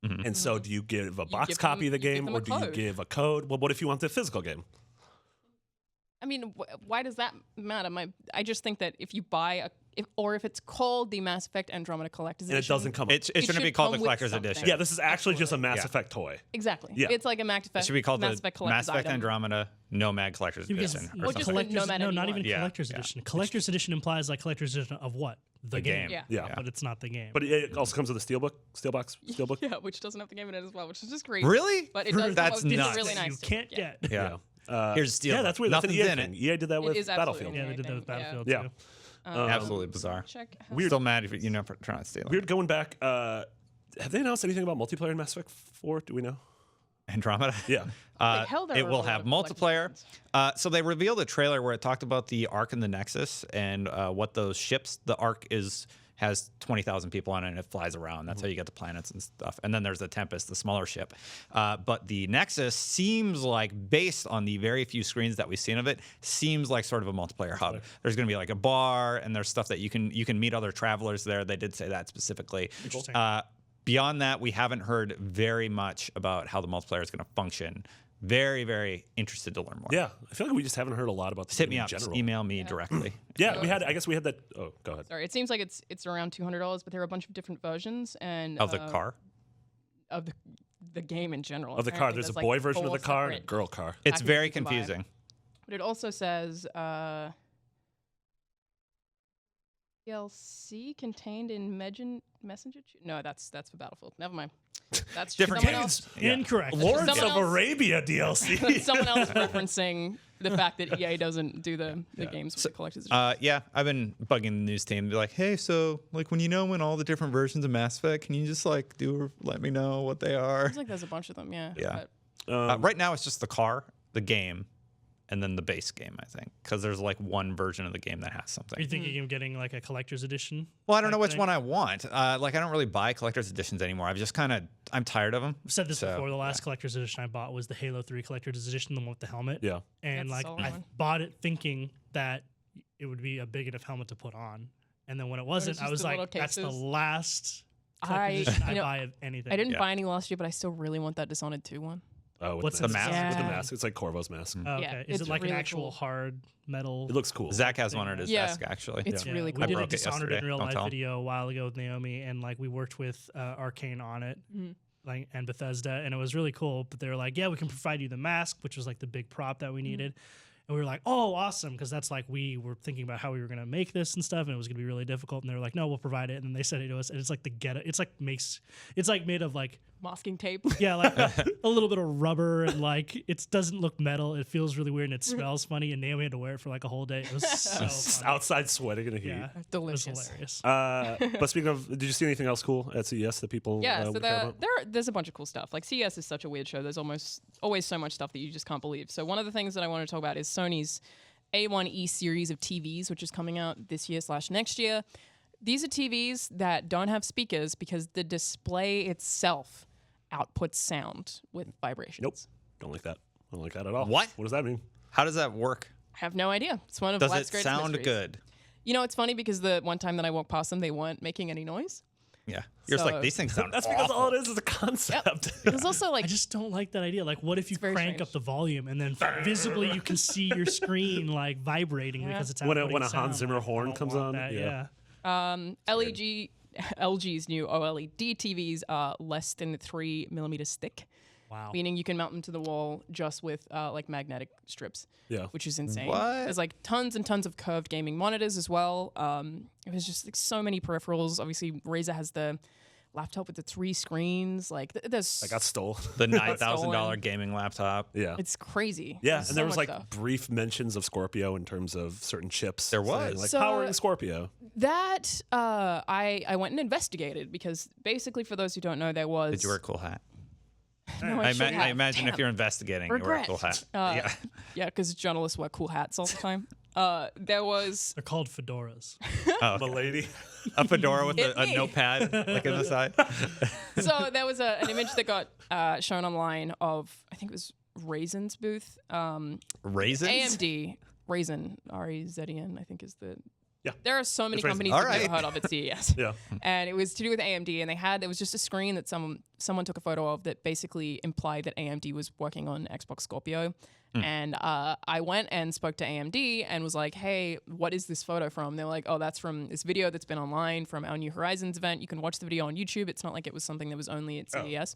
S1: And so, do you give a box
S2: give
S1: copy of the
S2: them- you give
S1: game,
S2: them
S1: or
S2: a
S1: do you
S2: code.
S1: give a code? Well, what if you want the physical game?
S2: I mean, why does that matter? I just think that if you buy if it's called the Mass Effect Andromeda Collector's
S1: And it
S2: Edition,
S1: doesn't come.
S4: It shouldn't
S2: should
S4: be called the
S2: come with
S4: collector's
S2: something.
S4: edition.
S1: Yeah, this is actually just a Mass
S4: Yeah.
S1: Effect toy.
S2: Exactly.
S1: Yeah.
S2: It's like a Mass Effect.
S4: It should be called
S2: Mass
S4: the
S2: Effect
S4: Mass
S2: collector's
S4: Effect
S2: item.
S4: Andromeda Nomad Collector's
S3: Because
S4: Edition.
S2: Or just
S3: collector's,
S2: Nomad
S3: no, not
S2: anyone.
S3: even
S4: Yeah,
S3: collector's
S4: yeah.
S3: edition. Collector's edition implies like collector's edition of what? The game.
S4: game.
S2: Yeah.
S1: Yeah.
S3: But it's not the game.
S1: But it also comes with a steelbook.
S2: Yeah, which doesn't have the game in it as well, which is just great.
S4: Really?
S2: But it does.
S4: That's
S2: come out-
S4: nuts.
S2: It's really
S3: That
S2: nice.
S3: you can't get.
S4: Yeah.
S1: Yeah.
S4: Here's Steel.
S1: Yeah, that's weird. That's an
S4: Nothing's
S1: EA
S4: in
S1: thing.
S4: it.
S1: EA did that with
S2: is absolutely
S1: Battlefield.
S3: Yeah, they did that with
S2: Yeah.
S3: Battlefield
S1: Yeah.
S3: too.
S4: Absolutely bizarre.
S2: Check. how-
S4: Weird. Still mad if you never trying to steal it.
S1: Weird going back. Have they announced anything about multiplayer in Mass Effect 4? Do we know?
S4: Andromeda.
S1: Yeah.
S2: Like, hell, there
S4: It
S2: are a
S4: will
S2: lot
S4: have
S2: of
S4: multiplayer.
S2: collectibles.
S4: So they revealed a trailer where it talked about the Ark and the Nexus and what those ships. The Ark has 20,000 people on it and it flies around. That's how you get the planets and stuff. And then there's the Tempest, the smaller ship. But the Nexus seems like, based on the very few screens that we've seen of it, seems like sort of a multiplayer hub. There's going to be like a bar and there's stuff that you can meet other travelers there. They did say that specifically.
S3: Interesting.
S4: Beyond that, we haven't heard very much about how the multiplayer is going to function. Very, very interested to learn more.
S1: Yeah. I feel like we just haven't heard a lot about this
S4: Just hit
S1: game
S4: me
S1: in
S4: up. Just
S1: general.
S4: email me directly.
S1: Yeah, we had. I guess we had that. Oh, go ahead.
S2: Sorry, it seems like it's around $200, but there are a bunch of different versions and
S4: Of the car.
S2: of the game in general.
S1: Of the car,
S2: Apparently
S1: there's a
S2: like
S1: boy version of
S2: 4
S1: the car and a
S2: separate-
S1: girl car.
S4: It's
S2: packages
S4: very
S2: you can buy.
S4: confusing.
S2: But it also says DLC contained in Messenger. No, that's for Battlefield. Never mind. That's
S4: Different
S2: someone
S4: games.
S2: else.
S3: Incorrect.
S1: Lawrence
S2: Someone
S1: of
S2: else-
S1: Arabia DLC.
S2: Someone else referencing the fact that EA doesn't do the games with the collector's edition.
S4: Yeah, I've been bugging the news team to be like, hey, so like when all the different versions of Mass Effect, can you just like let me know what they are?
S2: Seems like there's a bunch of them. Yeah.
S4: Yeah.
S2: But
S4: Right now, it's just the car, the game, and then the base game, I think, because there's like one version of the game that has
S3: Are you
S4: something.
S3: thinking of getting like a collector's edition?
S4: Well, I don't know
S3: type
S4: which
S3: thing?
S4: one I want. Like, I don't really buy collector's editions anymore. I've just I'm tired of them.
S3: I've said this
S4: So,
S3: before. The last collector's edition I bought was the Halo 3 collector's edition, the one with the helmet.
S1: Yeah.
S3: And
S2: That's
S3: like
S2: a solid
S3: I
S2: one.
S3: bought it thinking that it would be a big enough helmet to put on, and then when it wasn't, I
S2: just
S3: was
S2: the
S3: like,
S2: little
S3: "That's the
S2: cases.
S3: last
S2: I-
S3: collector's edition I
S2: you know,
S3: buy of anything."
S2: I didn't
S4: Yeah.
S2: buy any last year, but I still really want that Dishonored 2 one.
S1: Oh, with
S3: What's
S1: the
S3: the
S1: mask?
S2: mask?
S1: With the
S2: Yeah.
S1: mask. It's like Corvo's mask.
S3: Oh, okay.
S2: Yeah,
S3: Is
S2: it's
S3: it like an
S2: really
S3: actual
S2: cool.
S3: hard metal?
S1: It looks cool.
S4: Zach has one at his
S2: Yeah.
S4: desk, actually.
S2: It's
S3: Yeah,
S2: really
S3: we
S2: cool.
S3: did a
S4: broke it
S3: Dishonored
S4: yesterday.
S3: in real
S4: Don't
S3: life
S4: tell 'em.
S3: video a while ago with Naomi, and like we worked with Arcane on it, like and Bethesda, and it was really cool. But they were like, "Yeah, we can provide you the mask," which was like the big prop that we needed. And we were like, "Oh, awesome!" Because that's like we were thinking about how we were gonna make this and stuff, and it was gonna be really difficult. And they were like, "No, we'll provide it." And then they said it to us, and it's like it's like made of like
S2: Masking tape.
S3: yeah, like a little bit of rubber, and like it doesn't look metal. It feels really weird, and it smells funny. And Naomi had to wear it for like a whole day. It was so funny.
S1: Outside sweating in the heat.
S3: Yeah, it was
S2: Delicious.
S3: hilarious.
S1: But speaking of, did you see anything else cool at CES that people
S2: Yeah, so
S1: would care about?
S2: there's a bunch of cool stuff. Like CES is such a weird show. There's always so much stuff that you just can't believe. So one of the things that I want to talk about is Sony's A1E series of TVs, which is coming out this year/next year. These are TVs that don't have speakers because the display itself outputs sound with vibrations.
S1: Nope. Don't like that. Don't like that at all.
S4: What?
S1: What does that mean?
S4: How does that work?
S2: I have no idea. It's one of
S4: Does
S2: life's
S4: it
S2: greatest
S4: sound
S2: mysteries.
S4: good?
S2: You know, it's funny because the one time that I walked past them, they weren't making any noise.
S4: Yeah. You're just
S2: So-
S4: like, these things sound
S1: That's because
S4: awful.
S1: all it is a concept.
S2: There's also like
S3: I just don't like that idea. Like, what if you
S2: very
S3: crank
S2: strange.
S3: up the volume and then visibly you can see your screen like vibrating because it's
S1: When a
S3: outputting
S1: Hans
S3: sound?
S1: Zimmer
S3: Like, I
S1: horn
S3: don't
S1: comes
S3: want
S1: on,
S3: that,
S1: yeah.
S2: LG's new OLED TVs are less than 3 millimeters thick,
S3: Wow.
S2: meaning you can mount them to the wall just with like magnetic strips.
S1: Yeah.
S2: Which is insane.
S4: What?
S2: There's like tons and tons of curved gaming monitors as well. It was just like so many peripherals. Obviously, Razer has the laptop with the 3 screens. Like there's
S1: I got stole.
S4: The $9,000
S2: Stolen.
S4: gaming laptop.
S1: Yeah.
S2: it's crazy.
S1: Yeah,
S2: There's
S1: and there
S2: so
S1: was
S2: much
S1: like
S2: stuff.
S1: brief mentions of Scorpio in terms of certain chips.
S4: There
S1: saying,
S4: was.
S1: like
S2: So-
S1: powering Scorpio.
S2: That I went and investigated because basically, for those who don't know, there was.
S4: Did you wear a cool hat?
S2: No,
S4: I,
S2: should
S4: I
S2: have.
S4: imagine if
S2: Damn.
S4: you're investigating, you wear a
S2: Regret.
S4: cool hat.
S2: Yeah, because journalists wear cool hats all the time. There was
S3: They're called fedoras.
S1: Milady.
S4: A fedora with
S2: Hit
S4: a
S2: me.
S4: notepad like on the side.
S2: so there was an image that got shown online of, I think it was Raisin's booth.
S4: Raisins?
S2: AMD Raisin, R-A-Z-E-N, I think is the.
S1: Yeah.
S2: There are so many
S1: It's Raisin.
S2: companies
S4: All
S2: that I've
S4: right.
S2: never heard of at CES.
S1: Yeah.
S2: And it was to do with AMD, and there was just a screen that someone took a photo of that basically implied that AMD was working on Xbox Scorpio. And I went and spoke to AMD and was like, hey, what is this photo from? They're like, oh, that's from this video that's been online from our New Horizons event. You can watch the video on YouTube. It's not like it was something that was only at CES.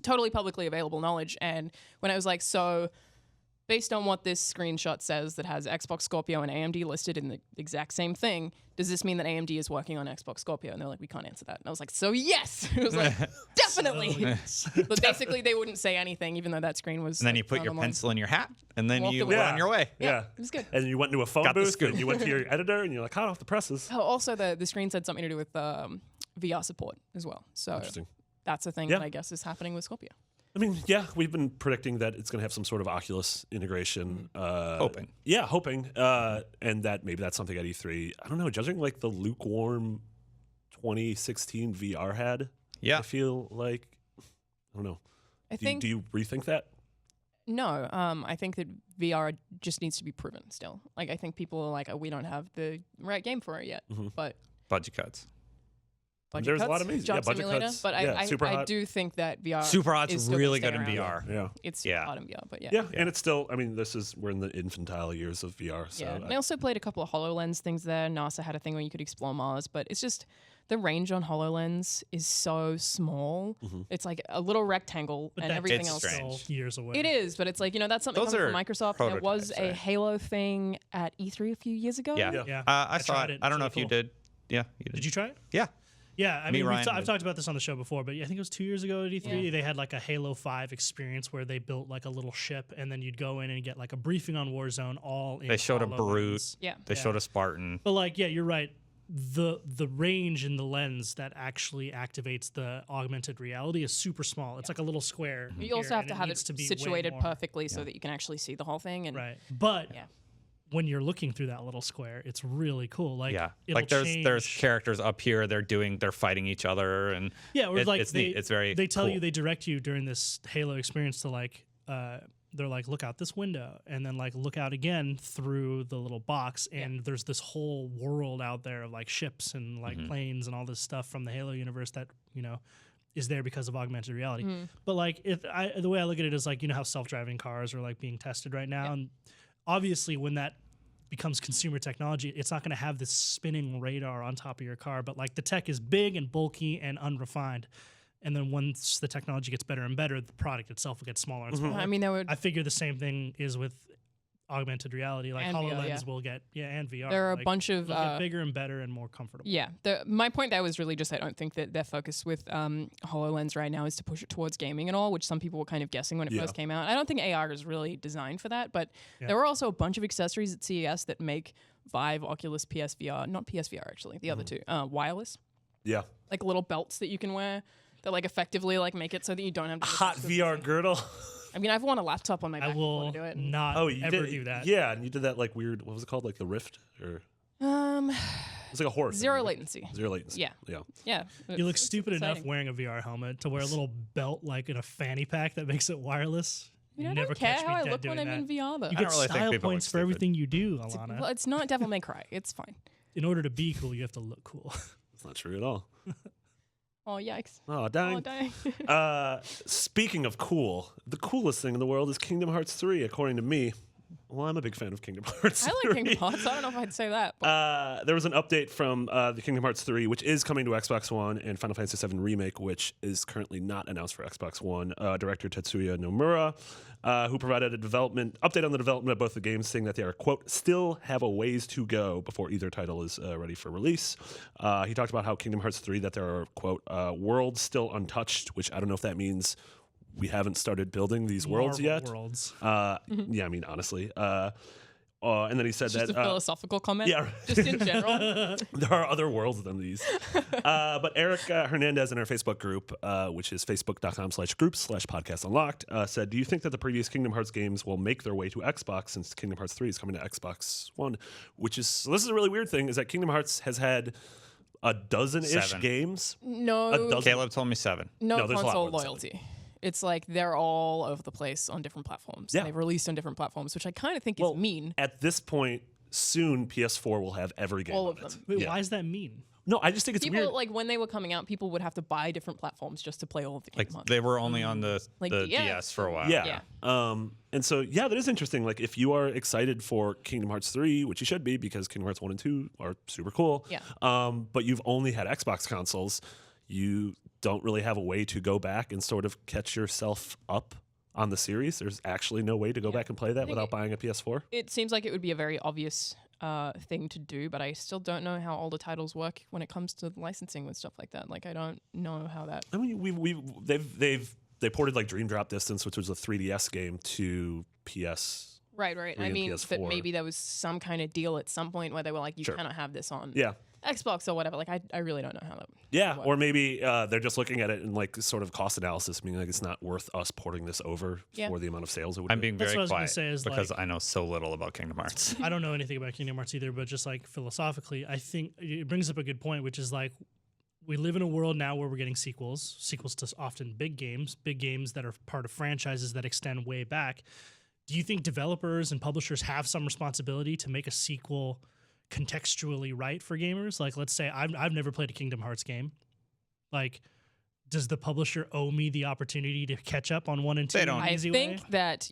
S2: Totally publicly available knowledge. And when I was like, so based on what this screenshot says that has Xbox Scorpio and AMD listed in the exact same thing, does this mean that AMD is working on Xbox Scorpio? And they're like, we can't answer that. And I was like, so yes. It was like, definitely. But basically, they wouldn't say anything, even though that screen was.
S4: And then you put
S2: found
S4: your
S2: online.
S4: pencil in your hat, and then
S2: Walked
S4: you
S2: away.
S4: went on your way.
S1: Yeah.
S2: It was good.
S1: And you went into a phone
S4: Got the
S1: booth,
S4: scoop.
S1: and you went to your editor, and you're like, hot off the presses.
S2: Oh, also, the screen said something to do with VR support as well. So
S1: Interesting.
S2: that's a thing
S1: Yeah.
S2: that I guess is happening with Scorpio.
S1: I mean, yeah, we've been predicting that it's going to have some sort of Oculus integration.
S4: Hoping.
S1: Yeah, hoping. And that maybe that's something at E3. I don't know, judging like the lukewarm 2016 VR had,
S4: Yeah.
S1: I feel like, I don't know.
S2: I
S1: Do
S2: think
S1: you rethink that?
S2: no. I think that VR just needs to be proven still. Like I think people are like, oh, we don't have the right game for it yet. But
S4: Budget cuts.
S2: budget
S1: There's a
S2: cuts,
S1: lot of amazing-
S2: job
S1: yeah, budget
S2: simulator.
S1: cuts.
S2: But
S1: Yeah,
S2: I
S1: Super Hot.
S2: do think that VR
S4: Super Hot's
S2: is still
S4: really
S2: gonna
S4: good in
S2: stay around.
S4: VR.
S1: Yeah.
S2: It's
S4: Yeah.
S2: hot in VR, but yeah.
S1: Yeah, and it's still, I mean, we're in the infantile years of VR. So
S2: Yeah, and I also played a couple of HoloLens things there. NASA had a thing where you could explore Mars, but it's just the range on HoloLens is so small. It's like a little rectangle,
S3: But
S2: and
S3: that-
S2: everything
S4: It's
S2: else.
S4: strange.
S3: Still years away.
S2: It is, but it's like, that's something
S4: Those
S2: coming from
S4: are
S2: Microsoft. There was
S4: prototypes,
S2: a
S4: right?
S2: Halo thing at E3 a few years ago.
S4: Yeah.
S3: Yeah.
S4: I saw
S3: tried
S4: it.
S3: it.
S4: I don't
S3: It's
S4: know if
S3: really
S4: you
S3: cool.
S4: did. Yeah, you did.
S3: Did you try it?
S4: Yeah.
S3: Yeah, I
S4: Me,
S3: mean,
S4: Ryan,
S3: I've
S4: did.
S3: talked about this on the show before, but I think it was 2 years ago at E3.
S2: Yeah.
S3: They had like a Halo 5 experience where they built like a little ship, and then you'd go in and get like a briefing on Warzone. All in
S4: They showed a
S3: HoloLens.
S4: Brute.
S2: Yeah.
S4: They showed a Spartan.
S3: But like, yeah, you're right. The range in the lens that actually activates the augmented reality is super small. It's like a little square.
S2: You also
S3: here,
S2: have
S3: and
S2: to have
S3: needs
S2: it
S3: to be way
S2: situated
S3: more-
S2: perfectly so that you can actually see the whole thing. And
S3: Right, but
S2: Yeah.
S3: when you're looking through that little square, it's really cool. Like,
S4: Yeah.
S3: it'll
S4: Like there's
S3: change.
S4: characters up here. They're fighting each other, and
S3: Yeah, or like
S4: it's
S3: they,
S4: neat. It's very.
S3: They tell you,
S4: cool.
S3: they direct you during this Halo experience to like, they're like, look out this window, and then like look out again through the little box, and there's this whole world out there of like ships and like planes and all this stuff from the Halo universe that is there because of augmented reality. But like, the way I look at it is like, how self-driving cars are like being tested right now, and obviously when that becomes consumer technology, it's not going to have this spinning radar on top of your car, but like the tech is big and bulky and unrefined. And then once the technology gets better and better, the product itself will get smaller and smaller.
S2: I mean,
S3: I figure the same thing is with augmented reality. Like
S2: And VR,
S3: HoloLens
S2: yeah.
S3: will get, and VR.
S2: there are
S3: like,
S2: a bunch of
S3: it'll get bigger and better and more comfortable.
S2: Yeah, my point there was really just I don't think that their focus with HoloLens right now is to push it towards gaming at all, which some people were kind of guessing when it first came out. I don't think AR is really designed for that, but there were also a bunch of accessories at CES that make Vive, Oculus, PSVR, not PSVR actually, the other two, wireless,
S1: Yeah.
S2: like little belts that you can wear that like effectively like make it so that you don't have to
S1: Hot VR girdle.
S2: I mean, I've worn a laptop on my back
S3: I
S2: before
S3: will
S2: to do it.
S3: not
S1: You
S3: ever
S1: did
S3: do that.
S1: Yeah, and you did that like weird, what was it called? Like the Rift? Or it's like a horse.
S2: Zero latency.
S1: Zero latency.
S2: Yeah.
S1: Yeah.
S2: Yeah.
S3: You look
S2: it's
S3: stupid enough
S2: exciting.
S3: wearing a VR helmet to wear a little belt like in a fanny pack that makes it wireless.
S2: I mean, I
S3: Never
S2: don't care
S3: catch
S2: how
S3: me
S2: I
S3: dead
S2: look when
S3: doing
S2: I'm in
S3: that.
S2: VR, though.
S3: You
S4: I
S3: get
S4: don't really think
S3: style
S4: people look
S3: points for
S4: stupid.
S3: everything you do, Alana.
S2: Well, it's not Devil May Cry. It's fine.
S3: In order to be cool, you have to look cool.
S1: It's not true at all.
S2: Oh, yikes.
S1: Oh,
S2: Oh,
S1: dang.
S2: dang.
S1: Speaking of cool, the coolest thing in the world is Kingdom Hearts 3, according to me. Well, I'm a big fan of Kingdom Hearts.
S2: I like Kingdom Hearts. I don't know if I'd say that. But
S1: There was an update from the Kingdom Hearts 3, which is coming to Xbox One, and Final Fantasy VII Remake, which is currently not announced for Xbox One. Director Tetsuya Nomura, who provided a update on the development of both the games, saying that they are, quote, still have a ways to go before either title is ready for release. He talked about how Kingdom Hearts 3, that there are, quote, worlds still untouched, which I don't know if that means we haven't started building these worlds
S3: Marvel
S1: yet.
S3: Worlds.
S1: Yeah, I mean, honestly. And then he said
S2: Just
S1: that
S2: a philosophical comment.
S1: yeah.
S2: Just in general.
S1: there are other worlds than these. But Eric Hernandez in our Facebook group, which is facebook.com/groups/podcast unlocked, said, do you think that the previous Kingdom Hearts games will make their way to Xbox since Kingdom Hearts 3 is coming to Xbox One? This is a really weird thing, is that Kingdom Hearts has had a dozen-ish
S4: 7.
S1: games.
S2: No.
S1: A dozen.
S4: Caleb told me 7.
S2: No
S1: there's a lot
S2: console
S1: more than 7.
S2: loyalty. It's like they're all over the place on different platforms.
S1: Yeah.
S2: They've released on different platforms, which I kind of think
S1: Well,
S2: is mean.
S1: At this point, soon PS4 will have every game
S2: All
S1: on
S2: of
S1: it.
S2: them.
S3: Wait,
S1: Yeah.
S3: why does that mean?
S1: No, I just think it's
S2: People,
S1: weird.
S2: like, when they were coming out, people would have to buy different platforms just to play all of the
S4: Like
S2: Kingdom Hearts.
S4: they were only on the
S2: Like
S4: the
S2: DS.
S4: DS for a while.
S1: Yeah. And so, yeah, that is interesting. Like, if you are excited for Kingdom Hearts 3, which you should be because Kingdom Hearts 1 and 2 are super cool.
S2: Yeah.
S1: But you've only had Xbox consoles, you don't really have a way to go back and sort of catch yourself up on the series. There's actually no way to go back and play that without buying a PS4.
S2: It seems like it would be a very obvious thing to do, but I still don't know how all the titles work when it comes to licensing with stuff like that. Like, I don't know how that.
S1: I mean, they ported like Dream Drop Distance, which was a 3DS game, to PS.
S2: Right.
S1: 3
S2: I
S1: and
S2: mean,
S1: PS4.
S2: that maybe there was some kind of deal at some point where they were like, you
S1: Sure.
S2: cannot have this on
S1: Yeah.
S2: Xbox or whatever. Like, I really don't know how that.
S1: Yeah, or maybe they're just looking at it in like sort of cost analysis, meaning like it's not worth us porting this over for the amount of sales it would
S4: I'm
S1: be.
S4: being
S3: That's
S4: very
S3: what I was gonna
S4: quiet
S3: say is,
S4: because
S3: like-
S4: I know so little about Kingdom Hearts.
S3: I don't know anything about Kingdom Hearts either, but just like philosophically, I think it brings up a good point, which is like we live in a world now where we're getting sequels to often big games that are part of franchises that extend way back. Do you think developers and publishers have some responsibility to make a sequel contextually right for gamers? Like, let's say I've never played a Kingdom Hearts game. Like, does the publisher owe me the opportunity to catch up on 1 and 2
S4: They
S3: in
S4: don't.
S3: an
S2: I
S3: easy
S2: think
S3: way?
S2: that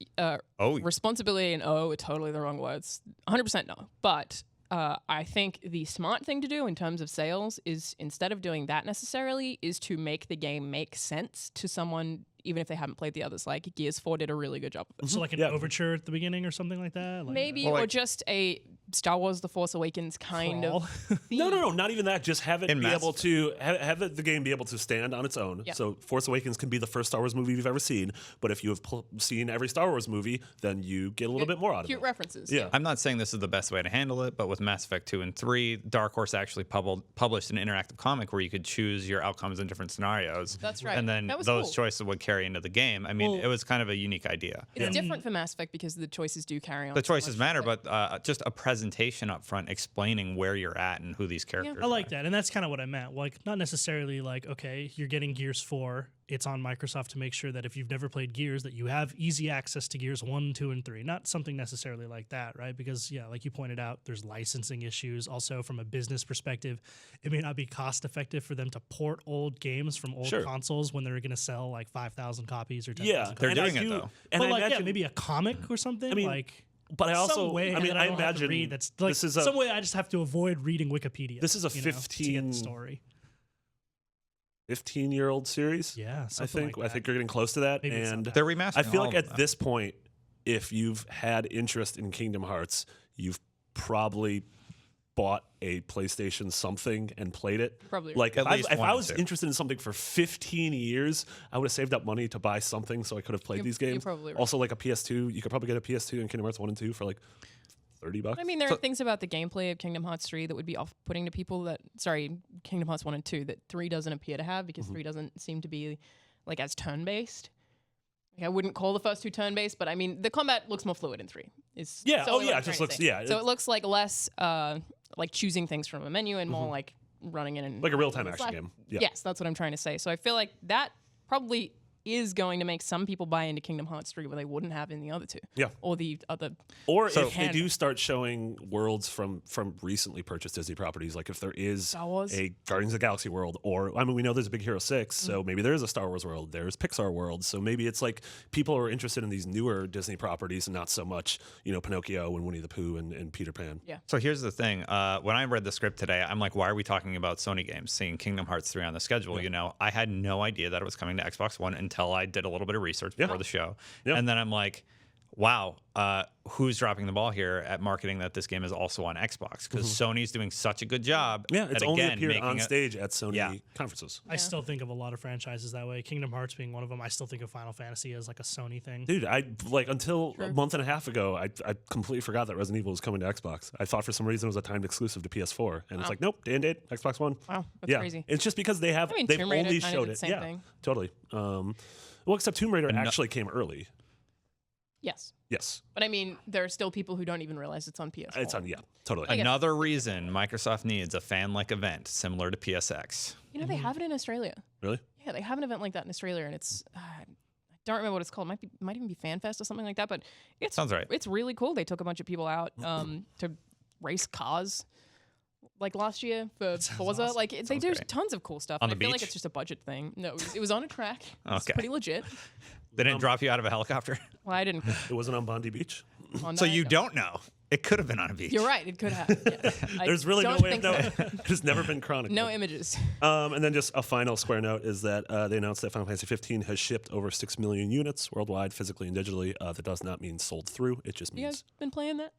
S2: responsibility and are totally the wrong words. 100% no. But I think the smart thing to do in terms of sales is, instead of doing that necessarily, is to make the game make sense to someone, even if they haven't played the others. Like, Gears 4 did a really good job of it.
S3: So like an overture at the beginning or something like that? Like,
S2: Maybe,
S4: Well,
S2: or
S4: like-
S2: just a Star Wars The Force Awakens kind
S3: crawl.
S2: of
S1: No, not even that. Just have it
S4: In
S1: be
S4: Mass
S1: able to have the game be able to stand on its own.
S2: Yeah.
S1: So Force Awakens can be the first Star Wars movie you've ever seen, but if you have seen every Star Wars movie, then you get a little bit more out of
S2: cute
S1: it.
S2: references.
S1: Yeah.
S4: I'm not saying this is the best way to handle it, but with Mass Effect 2 and 3, Dark Horse actually published an interactive comic where you could choose your outcomes in different scenarios.
S2: That's right.
S4: And then
S2: That was
S4: those
S2: cool.
S4: choices would carry into the game. I mean,
S3: Well-
S4: it was kind of a unique idea.
S2: It's different for Mass Effect because the choices do carry on.
S4: The
S2: so
S4: choices
S2: much,
S4: matter, but just a presentation up front explaining where you're at and who these characters
S3: I like
S4: are.
S3: that, and that's kind of what I meant. Like, not necessarily like, okay, you're getting Gears 4. It's on Microsoft to make sure that if you've never played Gears, that you have easy access to Gears 1, 2, and 3. Not something necessarily like that, right? Because, yeah, like you pointed out, there's licensing issues. Also, from a business perspective, it may not be cost effective for them to port old games from old
S1: Sure.
S3: consoles when they're going to sell like 5,000 copies or 10,000
S1: Yeah,
S3: copies.
S4: They're
S1: and I
S4: doing it,
S1: do-
S4: though.
S1: And
S3: But
S1: I
S3: like,
S1: imagine,
S3: yeah, maybe a comic or something.
S1: I mean,
S3: like,
S1: but I also,
S3: some way
S1: I mean,
S3: that
S1: I
S3: don't have to
S1: imagine
S3: read that's like
S1: this is
S3: some way I just have to avoid reading Wikipedia.
S1: This is a
S3: you know, to get
S1: 15
S3: the story.
S1: 15-year-old series.
S3: Yeah,
S1: I
S3: something
S1: think.
S3: like
S1: I think you're getting close to that.
S3: Maybe it's
S1: and
S3: not
S4: They're remastering
S1: I feel
S4: all
S1: like
S4: of
S1: at
S4: them.
S1: this point, if you've had interest in Kingdom Hearts, you've probably bought a PlayStation something and played it.
S2: Probably.
S1: Like
S4: At
S1: if
S4: least
S1: I
S4: one or
S1: was
S4: two.
S1: interested in something for 15 years, I would have saved up money to buy something so I could have played these
S2: you're
S1: games.
S2: probably right.
S1: Also, like a PS2, you could probably get a PS2 and Kingdom Hearts 1 and 2 for like $30.
S2: I mean, there are things about the gameplay of Kingdom Hearts 3 that would be off-putting to people that, Kingdom Hearts 1 and 2 that 3 doesn't appear to have, because 3 doesn't seem to be like as turn-based. Like, I wouldn't call the first 2 turn-based, but I mean, the combat looks more fluid in 3. Is
S1: Yeah,
S2: solely what
S1: it
S2: I'm
S1: just
S2: trying to
S1: looks,
S2: say.
S1: yeah.
S2: So it looks like less like choosing things from a menu and more like running in and
S1: like a real-time
S2: It's
S1: action
S2: like-
S1: game. Yeah.
S2: Yes, that's what I'm trying to say. So I feel like that probably is going to make some people buy into Kingdom Hearts 3 where they wouldn't have in the other 2.
S1: Yeah.
S2: Or the other.
S1: Or
S4: So-
S1: if they do start showing worlds from recently purchased Disney properties, like if there is
S2: Star Wars.
S1: a Guardians of the Galaxy world, or I mean, we know there's a Big Hero 6, so maybe there is a Star Wars world, there's Pixar world, so maybe it's like people are interested in these newer Disney properties and not so much, Pinocchio and Winnie the Pooh and Peter Pan.
S2: Yeah.
S4: So here's the thing. When I read the script today, I'm like, why are we talking about Sony games? Seeing Kingdom Hearts 3 on the schedule, I had no idea that it was coming to Xbox One until I did a little bit of research before the show.
S1: Yeah.
S4: And then I'm like, wow, who's dropping the ball here at marketing that this game is also on Xbox? Because Sony's doing such a good job.
S1: Yeah, it's
S4: at,
S1: only
S4: again,
S1: appeared
S4: making
S1: on
S4: a-
S1: stage at Sony conferences.
S3: I still think of a lot of franchises that way. Kingdom Hearts being one of them. I still think of Final Fantasy as like a Sony thing.
S1: Dude, I like until a month and a half ago, I completely forgot that Resident Evil was coming to Xbox. I thought for some reason it was a timed exclusive to PS4, and it's like, nope, day and date, Xbox One.
S2: Wow, that's
S1: yeah,
S2: crazy.
S1: it's just because they have
S2: I mean,
S1: they've
S2: Tomb Raider
S1: only
S2: kinda
S1: showed
S2: did the
S1: it.
S2: same
S1: Yeah,
S2: thing.
S1: totally. Well, except Tomb Raider actually came early.
S2: Yes.
S1: Yes,
S2: But I mean, there are still people who don't even realize it's on PS4.
S1: it's on. Yeah, totally.
S2: guess-
S4: Another reason Microsoft needs a fan-like event similar to PSX.
S2: You know, they have it in Australia.
S1: Really?
S2: Yeah, they have an event like that in Australia, and it's I don't remember what it's called. Might even be FanFest or something like that. But it's
S4: Sounds right.
S2: It's really cool. They took a bunch of people out to race cars. Like last year for Forza,
S3: awesome.
S2: like they do
S4: great.
S2: tons of cool stuff.
S4: On
S2: and
S4: the
S2: I feel like
S4: beach?
S2: it's just a budget thing. No, it was on a track. It's
S4: Okay.
S2: pretty legit.
S4: They didn't drop you out of a helicopter?
S2: Well, I didn't.
S1: It wasn't on Bondi Beach.
S2: On
S4: So
S2: that,
S4: you
S2: no.
S4: don't know. It could have been on a beach.
S2: You're right. It could have. Yeah.
S1: There's really no
S2: don't
S1: way of
S2: think
S1: knowing.
S2: so.
S1: It's never been chronicled.
S2: No images.
S1: And then just a final Square note is that they announced that Final Fantasy 15 has shipped over 6 million units worldwide, physically and digitally. That does not mean sold through. It just
S2: You
S1: means
S2: guys been playing that?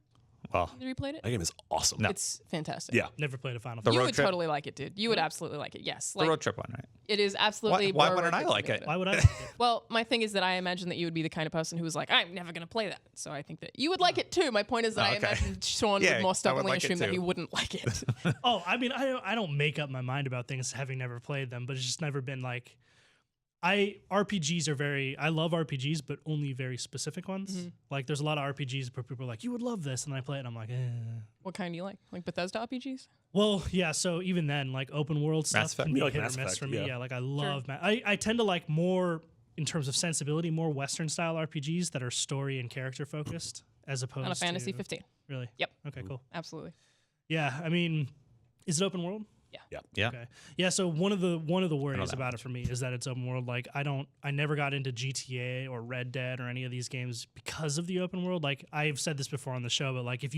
S4: Well,
S2: Have you replayed it?
S1: that game is awesome.
S4: No.
S2: It's fantastic.
S1: Yeah.
S3: Never played a Final
S4: The
S3: Fantasy.
S2: You
S4: road
S2: would
S4: trip?
S2: totally like it, dude. You would absolutely like it. Yes.
S4: the
S2: Like,
S4: road trip one, right?
S2: it is absolutely.
S4: Why
S2: more
S4: wouldn't I
S2: road
S4: like
S2: trip
S4: it?
S2: simulator.
S3: Why would I? Like it?
S2: Well, my thing is that I imagine that you would be the kind of person who was like, I'm never going to play that. So I think that you would like it too. My point is that
S4: Oh,
S2: I
S4: okay.
S2: imagine Sean
S4: Yeah,
S2: would more
S4: I would
S2: stubbornly
S4: like it
S2: assume that
S4: too.
S2: he wouldn't like it.
S3: Oh, I mean, I don't make up my mind about things having never played them, but it's just never been like. RPGs are very. I love RPGs, but only very specific ones. Like, there's a lot of RPGs where people are like, "You would love this," and I play it, and I'm like,
S2: What kind do you like? Like Bethesda RPGs?
S3: Well, yeah. So even then, like open world
S4: Mass
S3: stuff
S4: Effect.
S3: can be
S1: You like
S3: hit or
S1: Mass
S3: miss
S1: Effect,
S3: for me.
S1: yeah.
S3: Yeah, like I love. I tend to like more in terms of sensibility, more Western style RPGs that are story and character focused, as opposed
S2: Final Fantasy
S3: to
S2: 15.
S3: Really.
S2: Yep.
S3: Okay. Cool.
S2: Absolutely.
S3: Yeah. I mean, is it open world?
S4: Yeah.
S3: Okay. Yeah. So one of the worries
S4: that
S3: about it for me is that it's open world. Like I never got into GTA or Red Dead or any of these games because of the open world. Like I've said this before on the show, but like if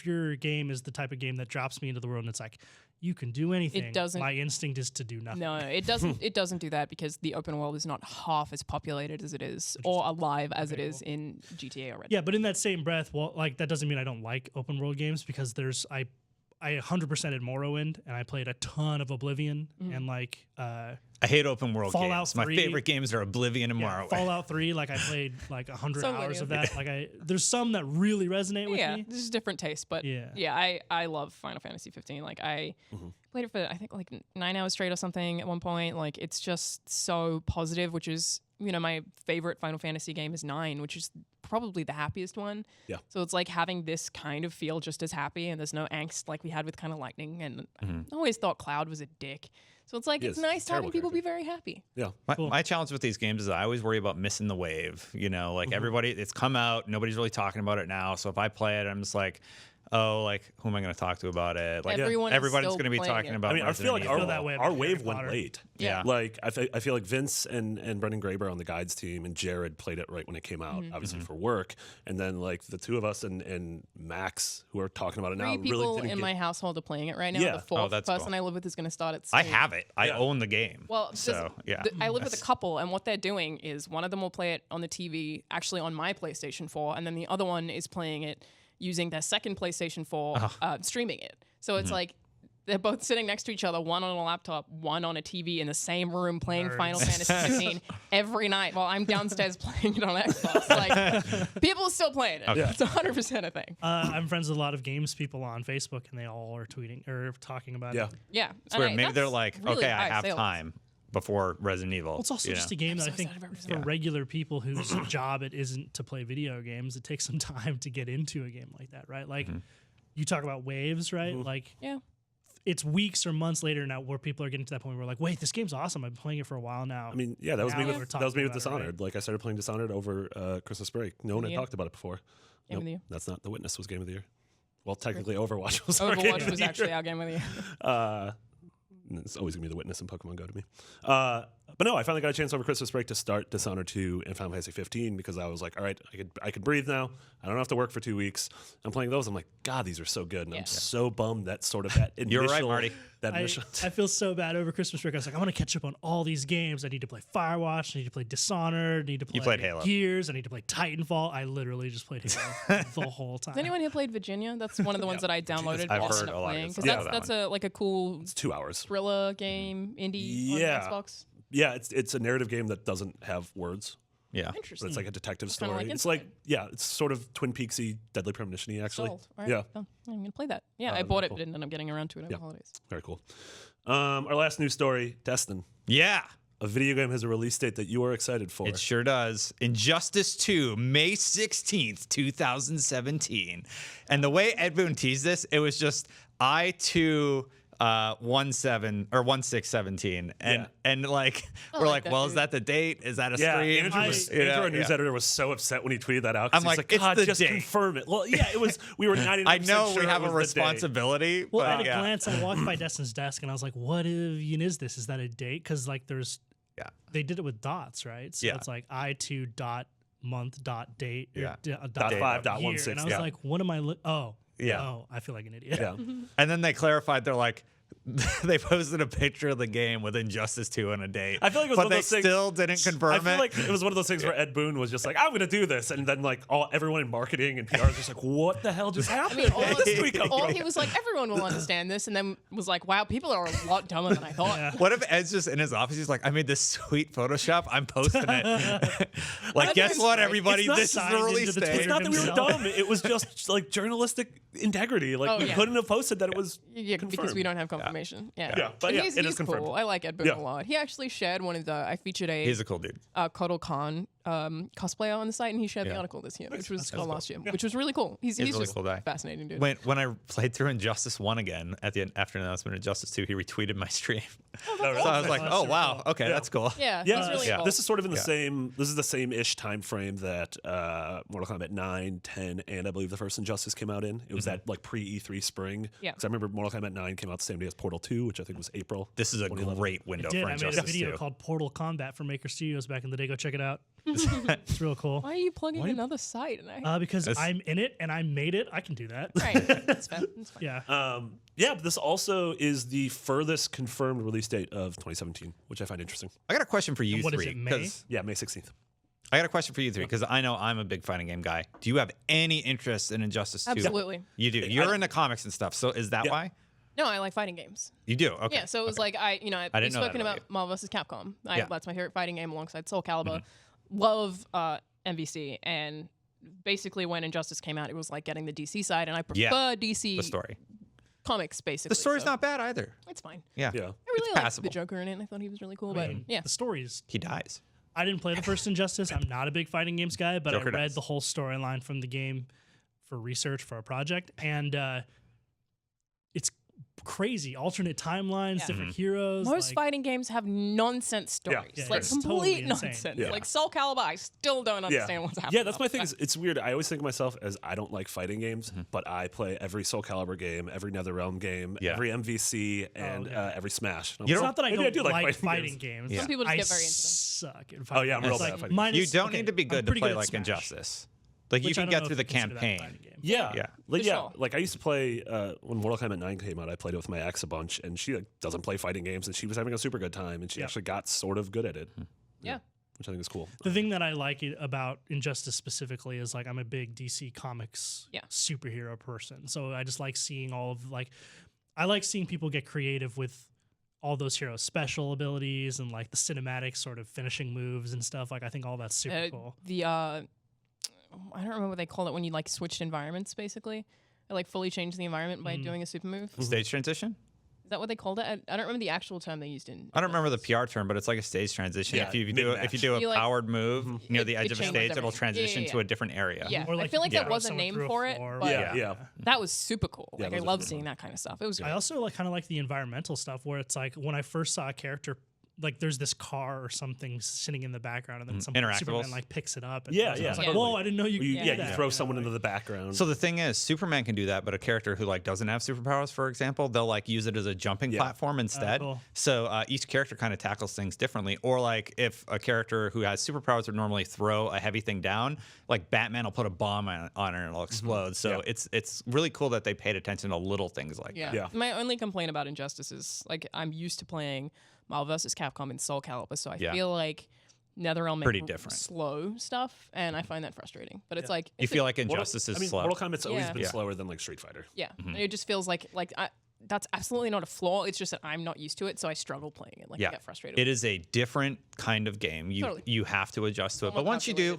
S3: your game is the type of game that drops me into the world and it's like you can do anything,
S2: doesn't-
S3: my instinct is to do nothing.
S2: No, it doesn't. It doesn't do that because the open world is not half as populated as it is or alive as it is in GTA or Red Dead.
S3: Yeah, but in that same breath, well, like that doesn't mean I don't like open world games because I 100%ed Morrowind and I played a ton of Oblivion and like
S4: I hate open world
S3: Fallout
S4: games. My
S3: 3.
S4: favorite games are Oblivion and Morrowind.
S3: Fallout 3. Like I played like 100
S2: So
S3: hours
S2: many
S3: of
S2: of
S3: that. Like there's some that really resonate with
S2: Yeah,
S3: me.
S2: this is different taste, but
S3: Yeah.
S2: I love Final Fantasy 15. Like I played it for I think like 9 hours straight or something at one point. Like it's just so positive, which is my favorite Final Fantasy game is 9, which is probably the happiest one.
S1: Yeah.
S2: So it's like having this kind of feel just as happy, and there's no angst like we had with kind of Lightning. And I always thought Cloud was a dick. So it's like
S1: He
S2: it's
S1: is.
S2: nice having
S1: Terrible
S2: people be very happy.
S1: Yeah.
S4: My challenge with these games is I always worry about missing the wave. Like everybody, it's come out, nobody's really talking about it now. So if I play it, I'm just like, oh, like who am I going to talk to about it? Like
S2: Everyone is
S4: everybody's
S2: still
S4: going to be
S2: playing
S4: talking
S2: it.
S4: about.
S1: I mean, I feel like
S4: Resident
S3: feel that way
S1: our
S3: about
S1: wave
S3: Harry
S1: went
S3: Potter.
S1: late.
S2: Yeah.
S1: Like I feel like Vince and Brendan Graber on the guides team and Jared played it right when it came out, obviously for work, and then like the two of us and Max who are talking about it now
S2: 3
S1: really
S2: people
S1: didn't
S2: in
S1: get.
S2: my household are playing it right now.
S1: Yeah.
S2: The fourth
S4: that's
S2: person
S4: cool.
S2: I live with is going to start at
S4: I
S2: soon.
S4: have it. I
S1: Yeah.
S4: own the game.
S2: Well,
S4: so yeah.
S2: I live with a couple, and what they're doing is one of them will play it on the TV, actually on my PlayStation 4, and then the other one is playing it using their second PlayStation 4, streaming it. So it's like they're both sitting next to each other, one on a laptop, one on a TV in the same room playing
S3: Nerds.
S2: Final Fantasy 15 every night while I'm downstairs playing it on Xbox. Like, people are still playing it.
S1: Okay.
S2: It's 100% a thing.
S3: I'm friends with a lot of games people on Facebook, and they all are tweeting or talking about
S1: Yeah.
S3: it.
S2: Yeah.
S4: It's weird. Maybe they're
S2: that's
S4: like,
S2: really
S4: okay, I
S2: high
S4: have
S2: sales.
S4: time before Resident Evil.
S3: Well, it's also
S4: you
S3: just
S4: know?
S3: a game that
S2: so
S3: I think
S2: excited about
S3: for regular people whose job it isn't to play video games, it takes some time to get into a game like that, right? Like you talk about waves, right? Like
S2: Yeah.
S3: it's weeks or months later now where people are getting to that point where we're like, wait, this game's awesome. I've been playing it for a while now.
S1: I mean, yeah, that was
S3: Now
S1: me
S3: that we're
S1: with
S3: talking about it,
S1: Dishonored.
S3: right?
S1: Like I started playing Dishonored over Christmas break. No one had
S2: Yeah.
S1: talked about it before.
S2: Game of the year.
S1: That's not. The Witness was game of the year. Well, technically, Overwatch was our game of
S2: Overwatch
S1: the
S2: was
S1: year.
S2: actually our game of the year.
S1: It's always gonna be The Witness and Pokemon Go to me. But no, I finally got a chance over Christmas break to start Dishonored 2 and Final Fantasy 15 because I was like, all right, I could breathe now. I don't have to work for 2 weeks. I'm playing those. I'm like, God, these are so good. And I'm so bummed that sort of that initial.
S4: You're right, Marty.
S1: That initial.
S3: I feel so bad over Christmas break. I was like, I want to catch up on all these games. I need to play Firewatch. I need to play Dishonored. I need to play
S4: played Halo.
S3: Gears. I need to play Titanfall. I literally just played Halo the whole time.
S2: Has anyone here played Virginia? That's one of the ones that I downloaded.
S4: I've
S2: while
S4: heard
S2: not
S4: a lot of
S2: playing
S4: good
S2: because
S4: stuff about
S2: that's a like a cool
S1: It's 2 hours.
S2: thriller game indie on Xbox.
S1: Yeah, it's a narrative game that doesn't have words.
S4: Yeah.
S1: But
S2: Interesting.
S1: it's like a detective
S2: kinda
S1: story.
S2: like
S1: It's
S2: Inside.
S1: like, it's sort of Twin Peaksy, Deadly Premonition-y, actually.
S2: Sold. All right.
S1: Yeah,
S2: Done. I'm gonna play that. Yeah, I
S1: very
S2: bought it,
S1: cool.
S2: but didn't end up getting around to it over
S1: Yeah.
S2: the holidays.
S1: very cool. Our last news story, Destin.
S4: Yeah.
S1: A video game has a release date that you are excited for.
S4: It sure does. Injustice 2, May 16th, 2017. And the way Ed Boon teased this, it was just I2 1617 and like we're
S2: like
S4: like,
S2: that,
S4: well, is
S2: dude.
S4: that the date? Is that a
S1: Yeah,
S4: stream?
S1: Andrew, our news editor, was so upset when he tweeted that out. 'Cause
S4: I'm
S1: he's
S4: like,
S1: God,
S4: it's the
S1: just
S4: date."
S1: confirm it. Well, yeah, it was. We were 99%
S4: I know
S1: sure
S4: we have
S1: it
S4: a
S1: was the day.
S4: responsibility,
S3: Well,
S4: but
S3: at a glance, I walked by Destin's desk and I was like, what even is this? Is that a date? Because like they did it with dots, right? So
S4: Yeah.
S3: it's like I2 dot month dot date or
S4: Yeah.
S3: dot
S1: 5.16,
S3: And I was
S1: yeah.
S3: like, what am I? Oh,
S4: Yeah.
S3: I feel like an idiot.
S1: Yeah.
S4: and then they clarified, they're like, they posted a picture of the game with Injustice 2 and a date.
S1: I feel like it was
S4: but
S1: one of
S4: they
S1: those things-
S4: still didn't confirm
S1: I feel
S4: it.
S1: like it was one of those things where Ed Boon was just like, I'm going to do this. And then like everyone in marketing and PR was just like, what the hell just happened?
S2: I mean,
S1: Where did this tweet come
S2: all
S1: from?
S2: he was like, everyone will understand this, and then was like, wow, people are a lot dumber than I thought.
S4: What if Ed's just in his office? He's like, I made this sweet Photoshop. I'm posting it. Like, guess
S2: it's
S4: what,
S2: like-
S4: everybody?
S3: it's not
S4: This is
S3: signed
S4: the
S3: into
S4: release
S3: the
S4: date.
S1: It's not that we were
S3: himself.
S1: dumb. It was just like journalistic integrity. Like we
S2: yeah.
S1: couldn't have posted that it was
S2: Yeah, because
S1: confirmed.
S2: we don't have confirmation. Yeah,
S1: Yeah, but
S2: And
S1: yeah,
S2: he's,
S1: it
S2: he's
S1: is confirmed.
S2: cool. I like Ed Boon
S1: Yeah.
S2: a lot. He actually shared one of the. I featured
S4: He's a cool dude.
S2: Kotal Khan cosplayer on the site, and he shared the
S4: Yeah.
S2: article this year, which was last year, which was really cool. He's
S4: a
S2: just
S4: really cool guy.
S2: fascinating dude.
S4: When I played through Injustice 1 again at the end, after the announcement of Injustice 2, he retweeted my stream. So I was like,
S3: That's
S4: oh,
S3: super
S4: wow.
S3: cool.
S4: Okay, that's cool.
S2: yeah,
S1: Yeah,
S2: he's really
S4: yeah.
S2: cool.
S1: This is sort of in the same. This is the same-ish time frame that Mortal Kombat 9, 10, and I believe the first Injustice came out in. It was that like pre-E3 spring.
S2: Yeah.
S1: Because I remember Mortal Kombat 9 came out the same day as Portal 2, which I think was April.
S4: This is a
S1: 2011.
S4: great window
S3: Did
S4: for
S3: I made a
S4: Injustice
S3: video
S4: 2.
S3: called Portal Combat for Maker Studios back in the day. Go check it out. It's real cool.
S2: Why are you plugging another site? And I,
S3: Because
S4: That's-
S3: I'm in it and I made it. I can do that.
S2: right, that's fair. That's fine.
S3: Yeah.
S1: Yeah, but this also is the furthest confirmed release date of 2017, which I find interesting.
S4: I got a question for you
S3: And what is
S4: three.
S3: it, May?
S4: 'cause-
S1: Yeah, May 16th.
S4: I got a question for you three because I know I'm a big fighting game guy. Do you have any interest in Injustice 2?
S2: Absolutely.
S4: You do. You're into comics and stuff. So is that
S1: Yeah.
S4: why?
S2: No, I like fighting games.
S4: You do. Okay.
S2: Yeah, so it was like
S4: didn't
S2: we've
S4: know that
S2: spoken
S4: about
S2: about Marvel vs. Capcom.
S4: Yeah.
S2: That's my favorite fighting game alongside Soul Calibur.
S4: Mm-hmm.
S2: Love MVC, and basically when Injustice came out, it was like getting the DC side, and I prefer DC
S4: the story.
S2: comics basically.
S4: The story's
S2: so
S4: not bad either.
S2: It's fine.
S4: Yeah.
S1: Yeah.
S2: I really liked
S4: passable.
S2: the Joker in it, and I thought he was really cool.
S3: I
S2: But
S3: mean,
S2: yeah,
S3: the stories.
S4: He dies.
S3: I didn't play the first Injustice. I'm not a big fighting games guy, but
S4: Joker
S3: I read
S4: does.
S3: the whole storyline from the game for research for a project, and it's crazy. Alternate timelines,
S2: Yeah.
S3: different heroes.
S2: most
S3: like,
S2: fighting games have nonsense stories,
S1: Yeah,
S2: like
S3: it's
S2: complete
S3: totally insane.
S2: nonsense.
S1: Yeah.
S2: Like Soul Calibur, I still don't understand what's happening.
S1: Yeah, that's my thing. It's weird. I always think of myself as I don't like fighting games, but I play every Soul Calibur game, every NetherRealm game,
S4: Yeah.
S1: every MVC, and
S3: okay.
S1: every Smash. And I'm
S4: You
S3: It's
S1: like,
S3: not that I
S1: maybe
S3: don't
S1: do
S3: like
S1: fighting
S3: fighting
S1: games.
S3: games.
S4: Yeah.
S2: Some people just
S3: I
S2: get very into them.
S3: suck in
S1: Oh,
S3: fighting
S1: yeah, I'm
S3: games.
S1: real bad at fighting
S3: minus-
S4: You don't
S3: okay,
S4: need to be
S3: I'm
S4: good to
S3: pretty
S4: play
S3: at
S4: like
S3: Smash,
S4: Injustice. Like
S3: which
S4: you
S3: I
S4: can
S3: don't know
S4: get through
S3: if
S4: the
S3: you consider that a
S4: campaign.
S3: fighting game.
S1: Yeah,
S4: Yeah.
S1: Like,
S2: For
S1: yeah.
S2: sure.
S1: Like I used to play when Mortal Kombat 9 came out. I played it with my ex a bunch, and she like, doesn't play fighting games, and she was having a super good time, and she
S3: Yeah.
S1: actually got sort of good at it.
S2: Yeah.
S1: Which I think is cool.
S3: The thing that I like about Injustice specifically is like I'm a big DC Comics
S2: Yeah.
S3: superhero person. So I just like seeing all of I like seeing people get creative with all those heroes' special abilities and like the cinematic sort of finishing moves and stuff. Like I think all that's super cool.
S2: The I don't remember what they called it when you like switched environments. Basically, or, like fully changed the environment by doing a super move.
S4: Stage transition?
S2: Is that what they called it? I don't remember the actual term they used in.
S4: I don't remember the PR term, but it's like a stage transition.
S1: Yeah,
S4: if you do
S1: mid-match.
S4: a
S2: You, like-
S4: powered move near the edge
S2: it
S4: of a
S2: changes
S4: stage, it'll
S2: everything.
S4: transition
S2: Yeah.
S4: to a different area.
S2: Yeah,
S3: Or,
S2: I
S3: like,
S2: feel like
S3: you
S2: there
S3: throw
S2: was a
S3: someone
S2: name
S3: through a
S2: for it,
S3: floor.
S2: but
S1: Yeah.
S2: that was super cool.
S1: Yeah,
S2: Like I
S1: those are
S2: love
S1: good.
S2: seeing that kind of stuff. It was great.
S3: I also kind of like the environmental stuff where it's like when I first saw a character like there's this car or something sitting in the background, and then Superman
S4: Interactables.
S3: like picks it up. And
S1: Yeah,
S3: throws it.
S1: yeah,
S3: I was like,
S1: totally.
S3: whoa, I didn't know you.
S1: You,
S3: could
S1: yeah,
S3: do that.
S1: you throw
S3: know,
S1: someone
S3: like-
S1: into the background.
S4: So the thing is, Superman can do that, but a character who like doesn't have superpowers, for example, they'll like use it as a jumping platform instead.
S3: cool.
S4: So each character kind of tackles things differently. Or like if a character who has superpowers would normally throw a heavy thing down, like Batman will put a bomb on it and it'll explode. So it's really cool that they paid attention to little things like that.
S1: Yeah.
S2: My only complaint about Injustice is like I'm used to playing Marvel vs. Capcom and Soul Calibur, so I feel like NetherRealm
S4: Pretty
S2: make
S4: different.
S2: slow stuff, and I find that frustrating. But it's like
S4: You feel like Injustice is
S1: I mean,
S4: slow.
S1: Mortal Kombat's always
S2: Yeah.
S1: been
S2: Yeah.
S1: slower than like Street Fighter.
S2: it just feels like that's absolutely not a flaw. It's just that I'm not used to it, so I struggle playing it. Like I get frustrated.
S4: It is a different kind of game. You
S2: Totally.
S4: you have to adjust to it. But
S2: Somewhat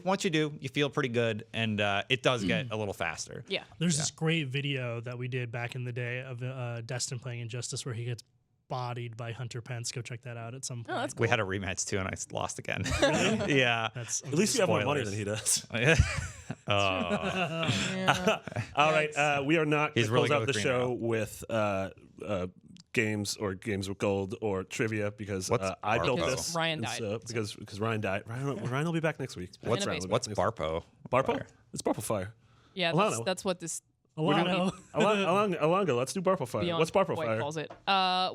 S4: once you do, you feel pretty good, and it does get a little faster.
S2: Yeah.
S3: There's this great video that we did back in the day of Destin playing Injustice where he gets bodied by Hunter Pence. Go check that out at some point.
S2: Oh, that's
S4: We
S2: cool.
S4: had a rematch too, and I lost again. Yeah.
S3: That's
S1: At least you have more money
S4: Spoilers.
S1: than he does.
S4: Oh.
S2: Yeah.
S1: All right, we are not going
S4: He's
S1: to
S4: really
S1: close
S4: good
S1: out the
S4: with
S1: show with games or games with gold or trivia because
S4: What's
S1: I built
S4: Barpo?
S1: this.
S2: Ryan
S1: and
S2: died.
S1: so- because Ryan died. Ryan will be back next week.
S4: What's
S2: in a basement.
S4: what's Barpo?
S1: Barpo? It's Barpo Fire.
S2: Yeah,
S1: Alano.
S2: that's what this
S3: Alano.
S1: Alongo, let's do Barpo Fire.
S2: Beyond
S1: What's Barpo
S2: White
S1: Fire?
S2: calls it.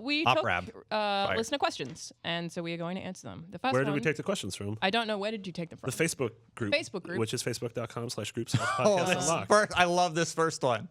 S2: We
S4: Oprab.
S2: took listener questions, and so we are going to answer them. The first
S1: Where
S2: one,
S1: did we take the questions from?
S2: I don't know. Where did you take them from?
S1: The Facebook group.
S2: Facebook group.
S1: Which is facebook.com/groups.
S4: I love this first one.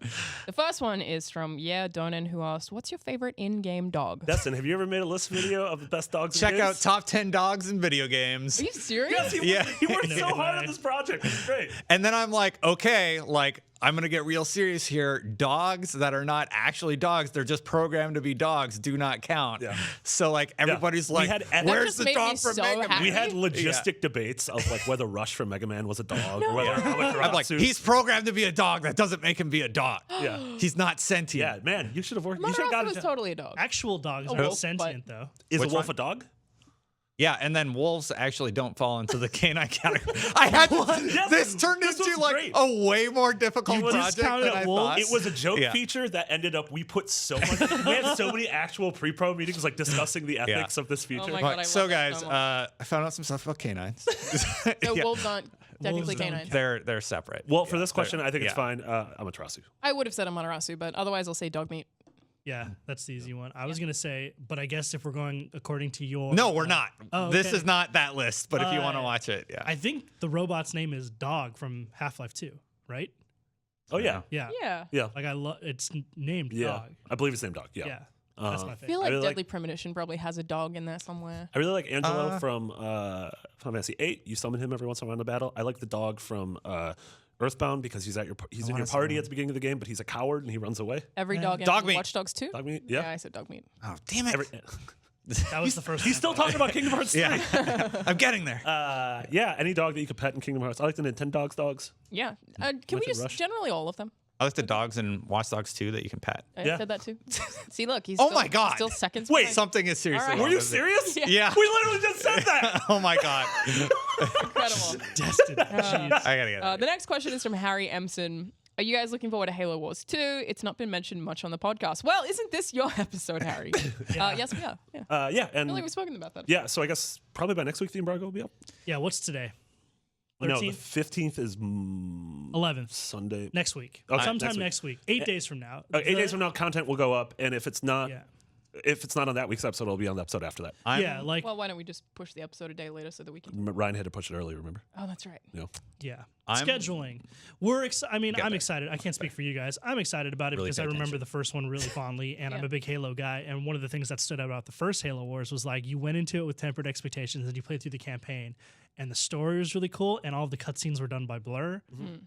S2: The first one is from Donan, who asked, "What's your favorite in-game dog?"
S1: Destin, have you ever made a list video of the best dogs in
S4: Check out
S1: games?
S4: top 10 dogs in video games.
S2: Are you serious?
S1: Yes, he worked
S3: No
S1: so hard
S3: way.
S1: on this project. It's great.
S4: And then I'm like, okay, like I'm gonna get real serious here. Dogs that are not actually dogs, they're just programmed to be dogs, do not count.
S1: Yeah.
S4: So like everybody's like,
S1: had-
S4: where's
S2: just
S4: the
S2: made me
S4: dog from
S2: so
S4: Mega Man?
S2: happy.
S1: We had logistic debates of like whether Rush from Mega Man was a dog or whether
S4: I'm like, he's programmed to be a dog. That doesn't make him be a dog.
S1: Yeah.
S4: He's not sentient.
S1: Yeah, man, you should have worked. You should have
S2: Madarasa
S1: got
S2: was
S1: it.
S2: totally a dog.
S3: Actual dogs
S2: A
S3: are
S2: wolf,
S3: sentient though.
S1: Is
S4: Which
S1: a wolf
S4: one?
S1: a dog?
S4: Yeah, and then wolves actually don't fall into the canine category. I had to,
S1: Yes,
S4: this turned
S1: this
S4: into
S1: was
S4: like
S1: great.
S4: a way more difficult
S1: You
S4: project
S3: discounted
S4: than I
S3: wolves?
S4: thought.
S1: It was a joke
S4: Yeah.
S1: feature that ended up. We put so much. We had so many actual pre-pro meetings, like discussing the ethics of this feature.
S2: Oh my
S4: But-
S2: God, I
S4: so
S2: love that
S4: guys,
S2: so much.
S4: I found out some stuff about canines.
S2: So
S4: Yeah,
S2: wolves aren't technically
S3: don't
S2: canines.
S4: they're separate.
S1: Well, for this question, I think it's
S4: yeah.
S1: fine. Amaterasu.
S2: I would have said Amaterasu, but otherwise I'll say dog meat.
S3: Yeah, that's the easy one. I was gonna say, but I guess if we're going according to your
S4: No, we're not.
S3: Oh,
S4: This
S3: okay.
S4: is not that list. But if you want to
S3: Uh,
S4: watch it, yeah.
S3: I think the robot's name is Dog from Half-Life 2, right?
S1: Oh yeah,
S3: Yeah.
S2: Yeah.
S1: yeah,
S3: Like I love it's named
S1: yeah.
S3: Dog.
S1: I believe it's named Dog. Yeah.
S3: Yeah. That's my
S2: I
S3: favorite.
S2: feel like
S1: really like-
S2: Deadly Premonition probably has a dog in there somewhere.
S1: I really like Angelo from Final Fantasy VIII. You summon him every once in a while in a battle. I like the dog from Earthbound because he's in your party at the beginning of the game, but he's a coward and he runs away.
S2: Every dog in
S4: Dog meat.
S2: Watch Dogs 2?
S1: Dog meat,
S2: Yeah,
S1: yeah.
S2: I said dog meat.
S4: Oh, damn it.
S1: Every,
S3: That was the first
S1: he's
S3: one.
S1: still talking about Kingdom Hearts 3.
S4: Yeah. I'm getting there.
S1: Yeah, any dog that you could pet in Kingdom Hearts. I like the Nintendo dogs.
S2: Yeah. Can we just
S1: Rush.
S2: generally all of them?
S4: I like the dogs in Watch Dogs 2 that you can pet.
S2: I
S1: Yeah.
S2: said that too. See, look, he's
S4: Oh
S2: still,
S4: my God.
S2: he's still seconds.
S1: Wait,
S2: behind.
S4: Something is seriously
S2: All right.
S4: wrong
S1: Were you
S4: with it.
S1: serious?
S4: Yeah.
S1: We literally just said that.
S4: Oh my God.
S2: Incredible.
S3: Destined. Jeez.
S4: I gotta get it.
S2: The next question is from Harry Emson. Are you guys looking forward to Halo Wars 2? It's not been mentioned much on the podcast. Well, isn't this your episode, Harry? Yes, we are. Yeah.
S1: Yeah,
S2: I
S1: and
S2: feel like we've spoken about that.
S1: yeah, so I guess probably by next week the embargo will be up.
S3: Yeah, what's today?
S1: No, the
S3: 13th?
S1: 15th is
S3: 11th.
S1: Sunday.
S3: Next week.
S1: Okay,
S3: Sometime
S1: next week.
S3: next week. 8 days from now.
S1: 8 days from now, content will go up, and if it's not,
S3: Yeah.
S1: if it's not on that week's episode, it'll be on the episode after that.
S3: Yeah, like
S2: Well, why don't we just push the episode a day later so that we can.
S1: Ryan had to push it early. Remember?
S2: Oh, that's right.
S1: Yeah.
S3: yeah.
S4: I'm-
S3: Scheduling. We're I mean, I'm
S4: there.
S3: excited. I can't speak for you guys. I'm excited about it
S4: Really
S3: because
S4: pay
S3: I remember
S4: attention.
S3: the first one really fondly, and I'm
S2: Yeah.
S3: a big Halo guy. And one of the things that stood out about the first Halo Wars was like you went into it with tempered expectations and you played through the campaign, and the story was really cool, and all of the cutscenes were done by Blur,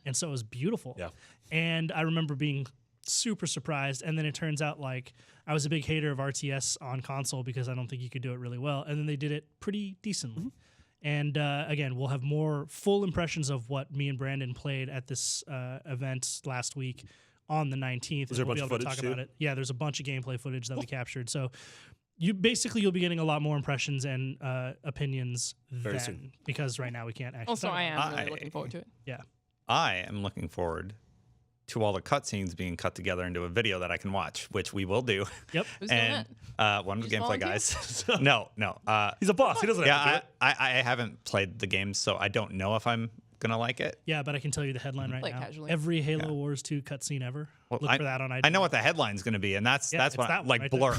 S3: and so it was beautiful.
S1: Yeah.
S3: And I remember being super surprised, and then it turns out like I was a big hater of RTS on console because I don't think you could do it really well, and then they did it pretty decently. And again, we'll have more full impressions of what me and Brandon played at this event last week on the 19th.
S1: Was there a
S3: and we'll
S1: bunch
S3: be
S1: of
S3: able to
S1: footage
S3: talk
S1: too?
S3: about it. Yeah, there's a bunch of gameplay footage that we captured. So you'll be getting a lot more impressions and opinions
S1: Very
S3: then
S1: soon.
S3: because right now we can't actually.
S2: Also,
S3: talk
S2: I
S3: about
S2: am really
S4: I-
S2: looking forward to it.
S3: it. Yeah.
S4: I am looking forward to all the cutscenes being cut together into a video that I can watch, which we will do.
S3: Yep.
S2: Who's doing
S4: And one of the
S2: Just
S4: gameplay
S2: volunteer?
S4: guys. No.
S1: He's a boss. He doesn't have to do
S4: Yeah,
S1: it.
S4: I haven't played the game, so I don't know if I'm gonna like it.
S3: Yeah, but I can tell you the headline right
S2: Play
S3: now.
S2: casually.
S3: Every Halo Wars 2 cutscene ever.
S4: Well,
S3: Look for that on IGN.
S4: I know what the headline's going to be, and that's
S3: it's
S4: what
S3: that one
S4: like
S3: right
S4: Blur,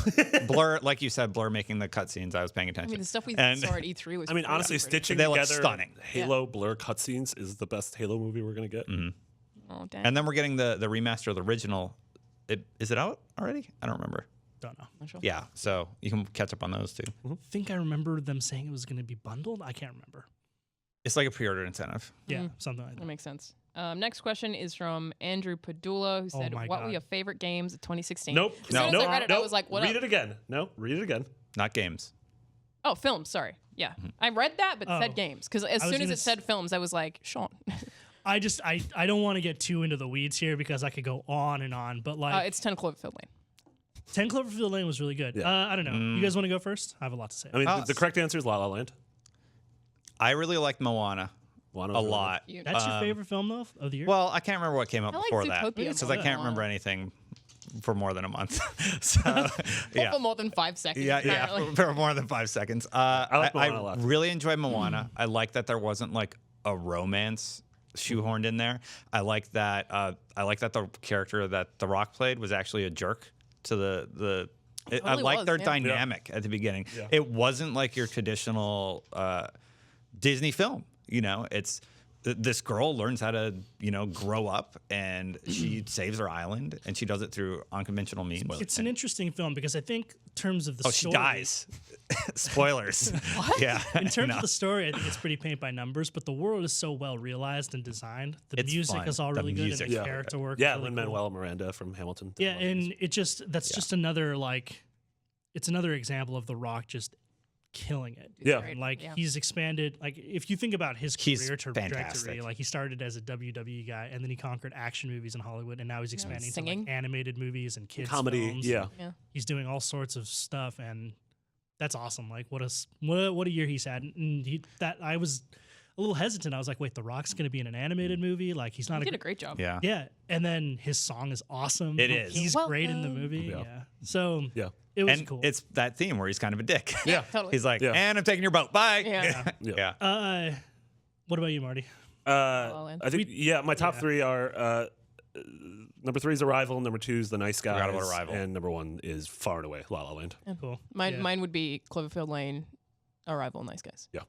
S4: Blur, like you said, Blur making the cutscenes. I was paying
S2: I
S4: attention.
S2: mean, the stuff we
S4: And-
S2: saw at E3 was.
S1: I mean,
S2: pretty
S1: honestly,
S2: pretty.
S1: stitching
S4: They look
S1: together
S4: stunning.
S1: Halo Blur cutscenes is the best Halo movie we're gonna get.
S2: Oh, dang.
S4: And then we're getting the remaster of the original. Is it out already? I don't remember.
S3: Don't know.
S2: Not sure.
S4: Yeah, so you can catch up on those too.
S3: I think I remember them saying it was going to be bundled. I can't remember.
S4: It's like a pre-order incentive.
S3: Yeah, something like
S2: That
S3: that.
S2: makes sense. Next question is from Andrew Padula, who said,
S3: my
S2: "What were
S3: God.
S2: your favorite games of 2016?"
S1: Nope.
S2: As soon as I read it, I
S1: nope.
S2: was like, "What
S1: Read
S2: up?"
S1: it again. No, read it again.
S4: Not games.
S2: Oh, films. Sorry. Yeah, I read that, but
S3: Oh.
S2: said games because as
S3: I was
S2: soon as
S3: gonna
S2: it said films, I was like, "Sean."
S3: I don't want to get too into the weeds here because I could go on and on, but like
S2: It's 10 Cloverfield Lane.
S3: 10 Cloverfield Lane was really good.
S1: Yeah.
S3: I don't know. You guys want to go first? I have a lot to say.
S1: I mean, the correct answer is La La Land.
S4: I really liked Moana
S1: Moana's
S4: a
S1: really
S4: lot.
S2: You-
S3: That's your favorite film though of the year?
S4: Well, I can't remember what came up
S2: I like
S4: before that
S2: Zootopia
S4: because
S2: more
S4: I
S2: than
S4: can't remember
S2: Moana.
S4: anything for more than a month. So yeah.
S2: For more than 5 seconds.
S4: Yeah,
S2: apparently.
S4: for more than 5 seconds.
S1: like Moana a lot.
S4: really enjoyed Moana. I like that there wasn't like a romance shoehorned in there. I like that. The character that The Rock played was actually a jerk to the. I
S2: Totally
S4: like
S2: was,
S4: their
S2: yeah.
S4: dynamic at the beginning.
S1: Yeah.
S4: It wasn't like your traditional Disney film. You know, it's this girl learns how to grow up and she saves her island and she does it through unconventional means.
S3: It's an interesting film because I think in terms of the
S4: Oh, she
S3: story,
S4: dies. Spoilers. What? Yeah.
S3: in terms
S4: No.
S3: of the story, I think it's pretty paint by numbers, but the world is so well realized and designed. The
S4: It's
S3: music
S4: fun.
S3: is all
S4: The
S3: really good
S4: music.
S3: and the
S1: Yeah.
S3: character work.
S1: Yeah,
S3: is really
S1: Lin-Manuel Miranda from Hamilton.
S3: Yeah, and that's just another it's another example of The Rock just killing it.
S1: Yeah.
S3: And, like
S2: Yeah.
S3: he's expanded. Like if you think about his
S4: He's
S3: career trajectory,
S4: fantastic.
S3: like he started as a WWE guy and then he conquered action movies in Hollywood, and now he's expanding to
S2: singing.
S3: like animated movies and kids
S1: comedy.
S3: films.
S1: Yeah.
S2: Yeah.
S3: He's doing all sorts of stuff, and that's awesome. Like what a year he's had. And I was a little hesitant. I was like, wait, The Rock's going to be in an animated movie? Like he's not
S2: He did a great job.
S4: Yeah.
S3: yeah. And then his song is awesome.
S4: It is.
S3: He's great in the
S2: Welcome.
S3: movie.
S1: Yeah.
S3: Yeah. So
S1: Yeah.
S3: it was
S4: And
S3: cool.
S4: it's that theme where he's kind of a dick.
S1: Yeah.
S2: Totally.
S4: He's like,
S1: Yeah.
S4: and I'm taking your boat. Bye.
S2: Yeah.
S4: Yeah.
S3: What about you, Marty?
S2: La Land.
S1: I think my top three are number 3 is Arrival, number 2 is The Nice Guys,
S4: Forgot about Arrival.
S1: and number 1 is far and away La La Land.
S3: Cool.
S2: Mine,
S3: Yeah.
S2: mine would be Cloverfield Lane, Arrival, Nice Guys.
S1: Yeah.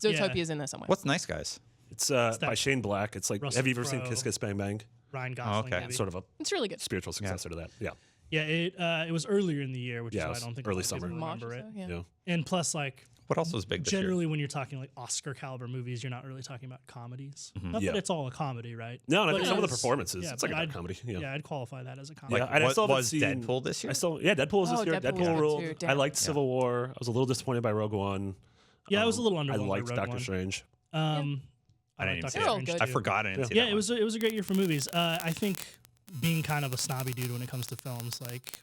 S2: Zootopia's in there somewhere.
S4: What's Nice Guys?
S1: It's by
S3: that
S1: Shane Black. It's like,
S3: Russell
S1: have you ever seen
S3: Crowe.
S1: Kiss Kiss Bang Bang?
S3: Ryan Gosling.
S4: okay.
S3: movie.
S1: Sort of a
S2: It's really good.
S1: spiritual successor to that. Yeah.
S3: Yeah, it was earlier in the year, which
S1: Yeah,
S3: is
S1: it
S3: why I
S1: was
S3: don't think
S1: early
S3: a lot of people
S1: summer.
S2: March or
S3: remember it.
S2: so, yeah.
S1: Yeah.
S3: And plus, like
S4: What else was big this year?
S3: generally, when you're talking like Oscar caliber movies, you're not really talking about comedies. Not
S1: Yeah.
S3: that it's all a comedy, right?
S1: No, and I
S3: But
S1: think
S3: it
S1: some of the
S3: is-
S1: performances,
S3: yeah,
S1: it's like a
S3: but
S1: dark
S3: I'd-
S1: comedy. Yeah.
S3: Yeah, I'd qualify that as a comedy.
S1: Yeah, and I
S4: what
S1: still haven't
S4: was
S1: seen
S4: Deadpool this year?
S1: Deadpool was this
S2: Oh,
S1: year.
S2: Deadpool was
S1: Deadpool
S2: good
S1: ruled.
S2: too,
S1: I
S2: damn.
S1: liked Civil War. I was a little disappointed by Rogue One.
S3: Yeah, I was a little
S1: I
S3: underwhelmed.
S1: liked
S3: by Rogue
S1: Doctor
S3: One.
S1: Strange.
S3: I
S4: didn't
S3: like
S4: even
S3: Doctor
S4: see
S2: They're all
S3: Strange,
S2: good.
S4: I
S3: too.
S4: forgot I didn't see
S3: Yeah,
S4: that
S3: it was a great year for movies. I think being kind of a snobby dude when it comes to films, like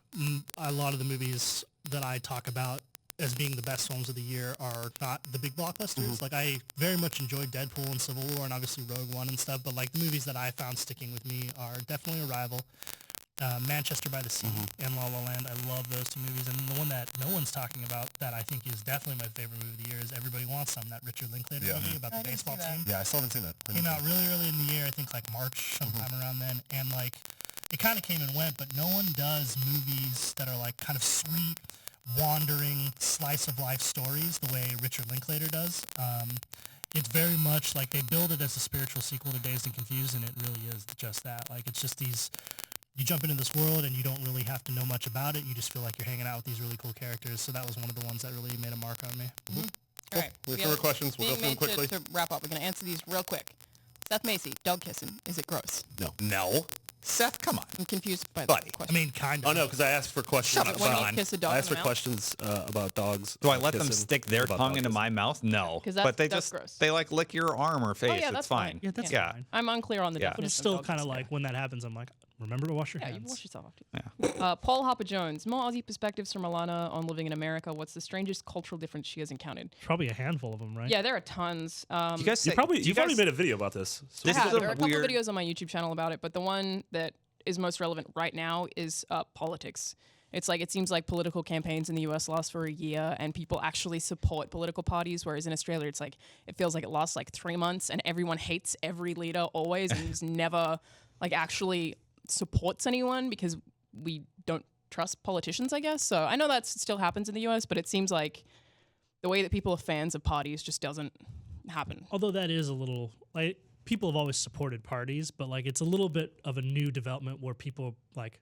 S3: a lot of the movies that I talk about as being the best films of the year are not the big blockbusters. Like I very much enjoyed Deadpool and Civil War and obviously Rogue One and stuff, but like the movies that I found sticking with me are definitely Arrival, Manchester by the Sea, and La La Land. I love those two movies, and the one that no one's talking about that I think is definitely my favorite movie of the year is Everybody Wants Some, that Richard Linklater movie about the baseball team.
S5: Yeah, I still haven't seen that.
S3: Came out really early in the year, I think like March, sometime around then, and like it kind of came and went, but no one does movies that are like kind of sweet, wandering slice of life stories the way Richard Linklater does. It's very much like they build it as a spiritual sequel to Dazed and Confused, and it really is just that. Like it's just these, you jump into this world and you don't really have to know much about it. You just feel like you're hanging out with these really cool characters. So that was one of the ones that really made a mark on me.
S2: All right.
S5: We have
S2: we
S5: fewer
S2: have
S5: questions. We'll go
S2: being
S5: through them
S2: made
S5: quickly.
S2: To wrap up, we're going to answer these real quick. Seth Macy, dog kissing. Is it gross?
S4: No. Seth, come on.
S2: I'm confused by
S4: Buddy.
S2: the
S3: I
S2: question.
S3: mean, kind of.
S1: Oh no, because I asked for questions.
S4: Shut up,
S2: when
S4: Sean.
S2: you kiss a dog
S1: I
S2: in
S1: asked
S2: the
S1: for
S2: mouth?
S1: questions about dogs.
S4: Do I
S1: about
S4: let them
S1: kissing,
S4: stick their
S1: about
S4: tongue
S1: dog
S4: into
S1: kissing.
S4: my mouth? No.
S2: 'Cause
S4: But they
S2: that's
S4: just
S2: gross.
S4: they like lick your arm or face.
S2: yeah,
S4: it's
S2: that's
S4: fine.
S2: fine.
S3: Yeah, that's
S4: Yeah.
S3: fine.
S2: I'm unclear on the
S4: Yeah.
S2: definition.
S3: But it's
S2: of
S3: still
S2: dog
S3: kind of
S2: kissing.
S3: like when that happens, I'm like, remember to wash your
S2: Yeah, you
S3: hands.
S2: wash yourself after. Paul Harper Jones. More Aussie perspectives from Alana on living in America. What's the strangest cultural difference she has encountered?
S3: Probably a handful of them, right?
S2: Yeah, there are tons.
S4: You guys
S1: You
S4: say-
S1: probably
S4: do
S1: you probably made a video about this. So
S4: This
S2: I
S4: is
S2: have.
S4: a
S2: There are a couple
S4: weird-
S2: videos on my YouTube channel about it, but the one that is most relevant right now is politics. It's like it seems like political campaigns in the US last for a year and people actually support political parties, whereas in Australia it's like it feels like it lasts like 3 months and everyone hates every leader always and is never like actually supports anyone because we don't trust politicians, I guess. So I know that still happens in the US, but it seems like the way that people are fans of parties just doesn't happen.
S3: Although that is a little like people have always supported parties, but like it's a little bit of a new development where people like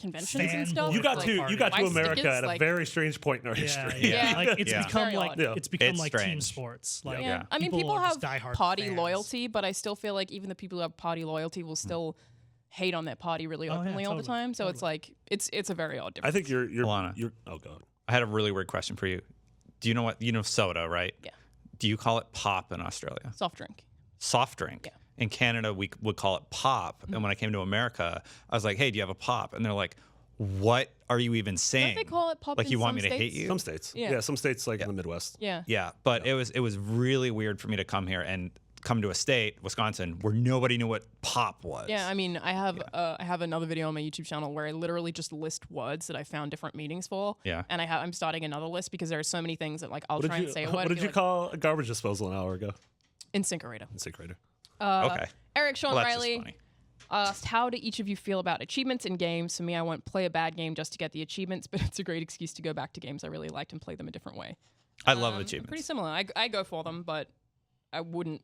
S2: Conventions
S3: Fanboy
S2: and stuff.
S1: you got
S2: like,
S1: to you got to
S2: white
S1: America
S2: stickers,
S1: at a
S2: like-
S1: very strange point in our history.
S3: yeah.
S2: Yeah.
S3: Like it's
S4: Yeah.
S3: become
S2: Very
S3: like
S2: odd.
S1: Yeah.
S3: it's become
S4: It's
S3: like team
S4: strange.
S3: sports. Like
S2: Yeah. I mean, people
S3: are
S2: have
S3: just diehard
S2: party
S3: fans.
S2: loyalty, but I still feel like even the people who have party loyalty will still hate on their party really
S3: Oh, yeah,
S2: openly all the
S3: totally,
S2: time. So it's like it's a very odd
S1: I
S2: difference.
S1: think you're
S4: Alana.
S1: oh god.
S4: I had a really weird question for you. Do you know what you know soda, right?
S2: Yeah.
S4: Do you call it pop in Australia?
S2: Soft drink.
S4: Soft drink.
S2: Yeah.
S4: In Canada, we would call it pop. And when I came to America, I was like, "Hey, do you have a pop?" And they're like, "What are you even saying?"
S2: they call it pop
S4: Like
S2: in
S4: you want me
S2: some
S4: to hate
S2: states?
S4: you?
S1: Some states.
S2: Yeah.
S1: Yeah, some states like in the Midwest.
S2: Yeah.
S4: Yeah, but it was really weird for me to come here and come to a state, Wisconsin, where nobody knew what pop was.
S2: Yeah, I mean, I have another video on my YouTube channel where I literally just list words that I found different meanings for.
S4: Yeah.
S2: And I'm starting another list because there are so many things that like I'll
S1: What
S2: try
S1: did
S2: and say
S1: you
S2: a word.
S1: what
S2: and
S1: did
S2: be
S1: you
S2: like,
S1: call a garbage disposal an hour ago?
S2: Incinerator.
S1: Incinerator.
S4: Okay.
S2: Eric Sean
S4: Well, that's just
S2: Riley
S4: funny.
S2: asked, how do each of you feel about achievements in games? For me, I won't play a bad game just to get the achievements, but it's a great excuse to go back to games I really liked and play them a different way.
S4: I love
S2: Pretty
S4: achievements.
S2: similar. I go for them, but I wouldn't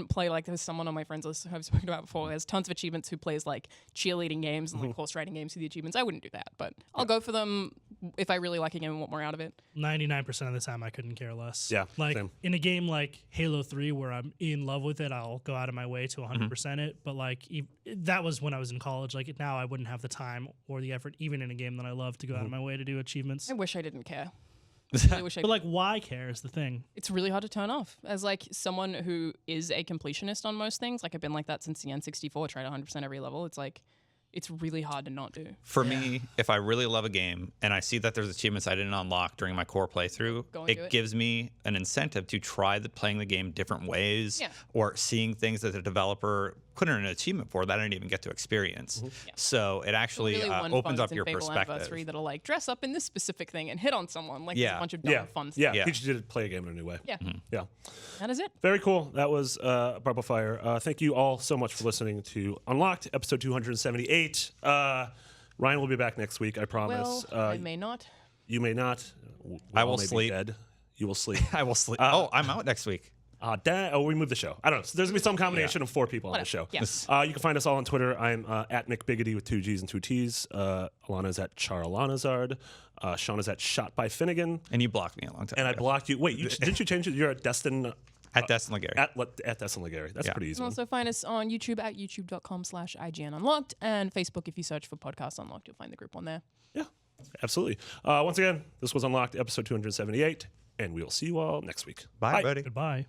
S2: play like there's someone on my friends list who I've spoken about before. There's tons of achievements who plays like cheerleading games and like horse riding games for the achievements. I wouldn't do that, but I'll go for them if I really like a game and want more out of it.
S3: 99% of the time, I couldn't care less.
S1: Yeah,
S3: like
S1: same.
S3: in a game like Halo 3, where I'm in love with it, I'll go out of my way to 100% it. But like that was when I was in college. Like now, I wouldn't have the time or the effort, even in a game that I love, to go out of my way to do achievements.
S2: I wish I didn't care. I really wish I
S3: But like, why care is the thing.
S2: It's really hard to turn off. As like someone who is a completionist on most things, like I've been like that since the N64, tried 100% every level. It's like it's really hard to not do.
S4: For me, if I really love a game and I see that there's achievements I didn't unlock during my core playthrough,
S2: Go and do it.
S4: gives me an incentive to try playing the game different ways
S2: Yeah.
S4: or seeing things that the developer put in an achievement for that I didn't even get to experience.
S2: Yeah.
S4: So it actually
S2: Really one
S4: opens
S2: fun
S4: up
S2: in
S4: your
S2: Fable
S4: perspective.
S2: Anniversary that'll like dress up in this specific thing and hit on someone. Like there's
S4: Yeah.
S2: a bunch of dumb
S1: Yeah.
S2: fun stuff.
S1: Yeah.
S4: Yeah.
S1: Teach you to play a game in a new way.
S2: Yeah.
S1: Yeah.
S2: That is it.
S1: Very cool. That was Barbell Fire. Thank you all so much for listening to Unlocked, episode 278. Ryan will be back next week, I promise.
S2: Well, I may not.
S1: You may not. We
S4: I
S1: all
S4: will
S1: may be
S4: sleep.
S1: Dead. You will sleep.
S4: I will sleep. I'm out next week.
S1: We moved the show. I don't know. So there's going to be some combination of 4 people on the show.
S2: Yes.
S1: You can find us all on Twitter. I'm at Nick Biggity with 2 G's and 2 T's. Alana's at Charlanazard. Sean is at Shot by Finnegan.
S4: And you blocked me a long time
S1: And I
S4: ago.
S1: blocked you. Wait, didn't you change it? You're at Destin.
S4: At Destin Legary.
S1: At Destin Legary. That's
S4: Yeah.
S1: pretty easy.
S2: You can also find us on YouTube at youtube.com/IGN Unlocked and Facebook. If you search for Podcast Unlocked, you'll find the group on there.
S1: Yeah, absolutely. Once again, this was Unlocked, episode 278, and we will see you all next week.
S4: Bye, buddy.
S3: Goodbye.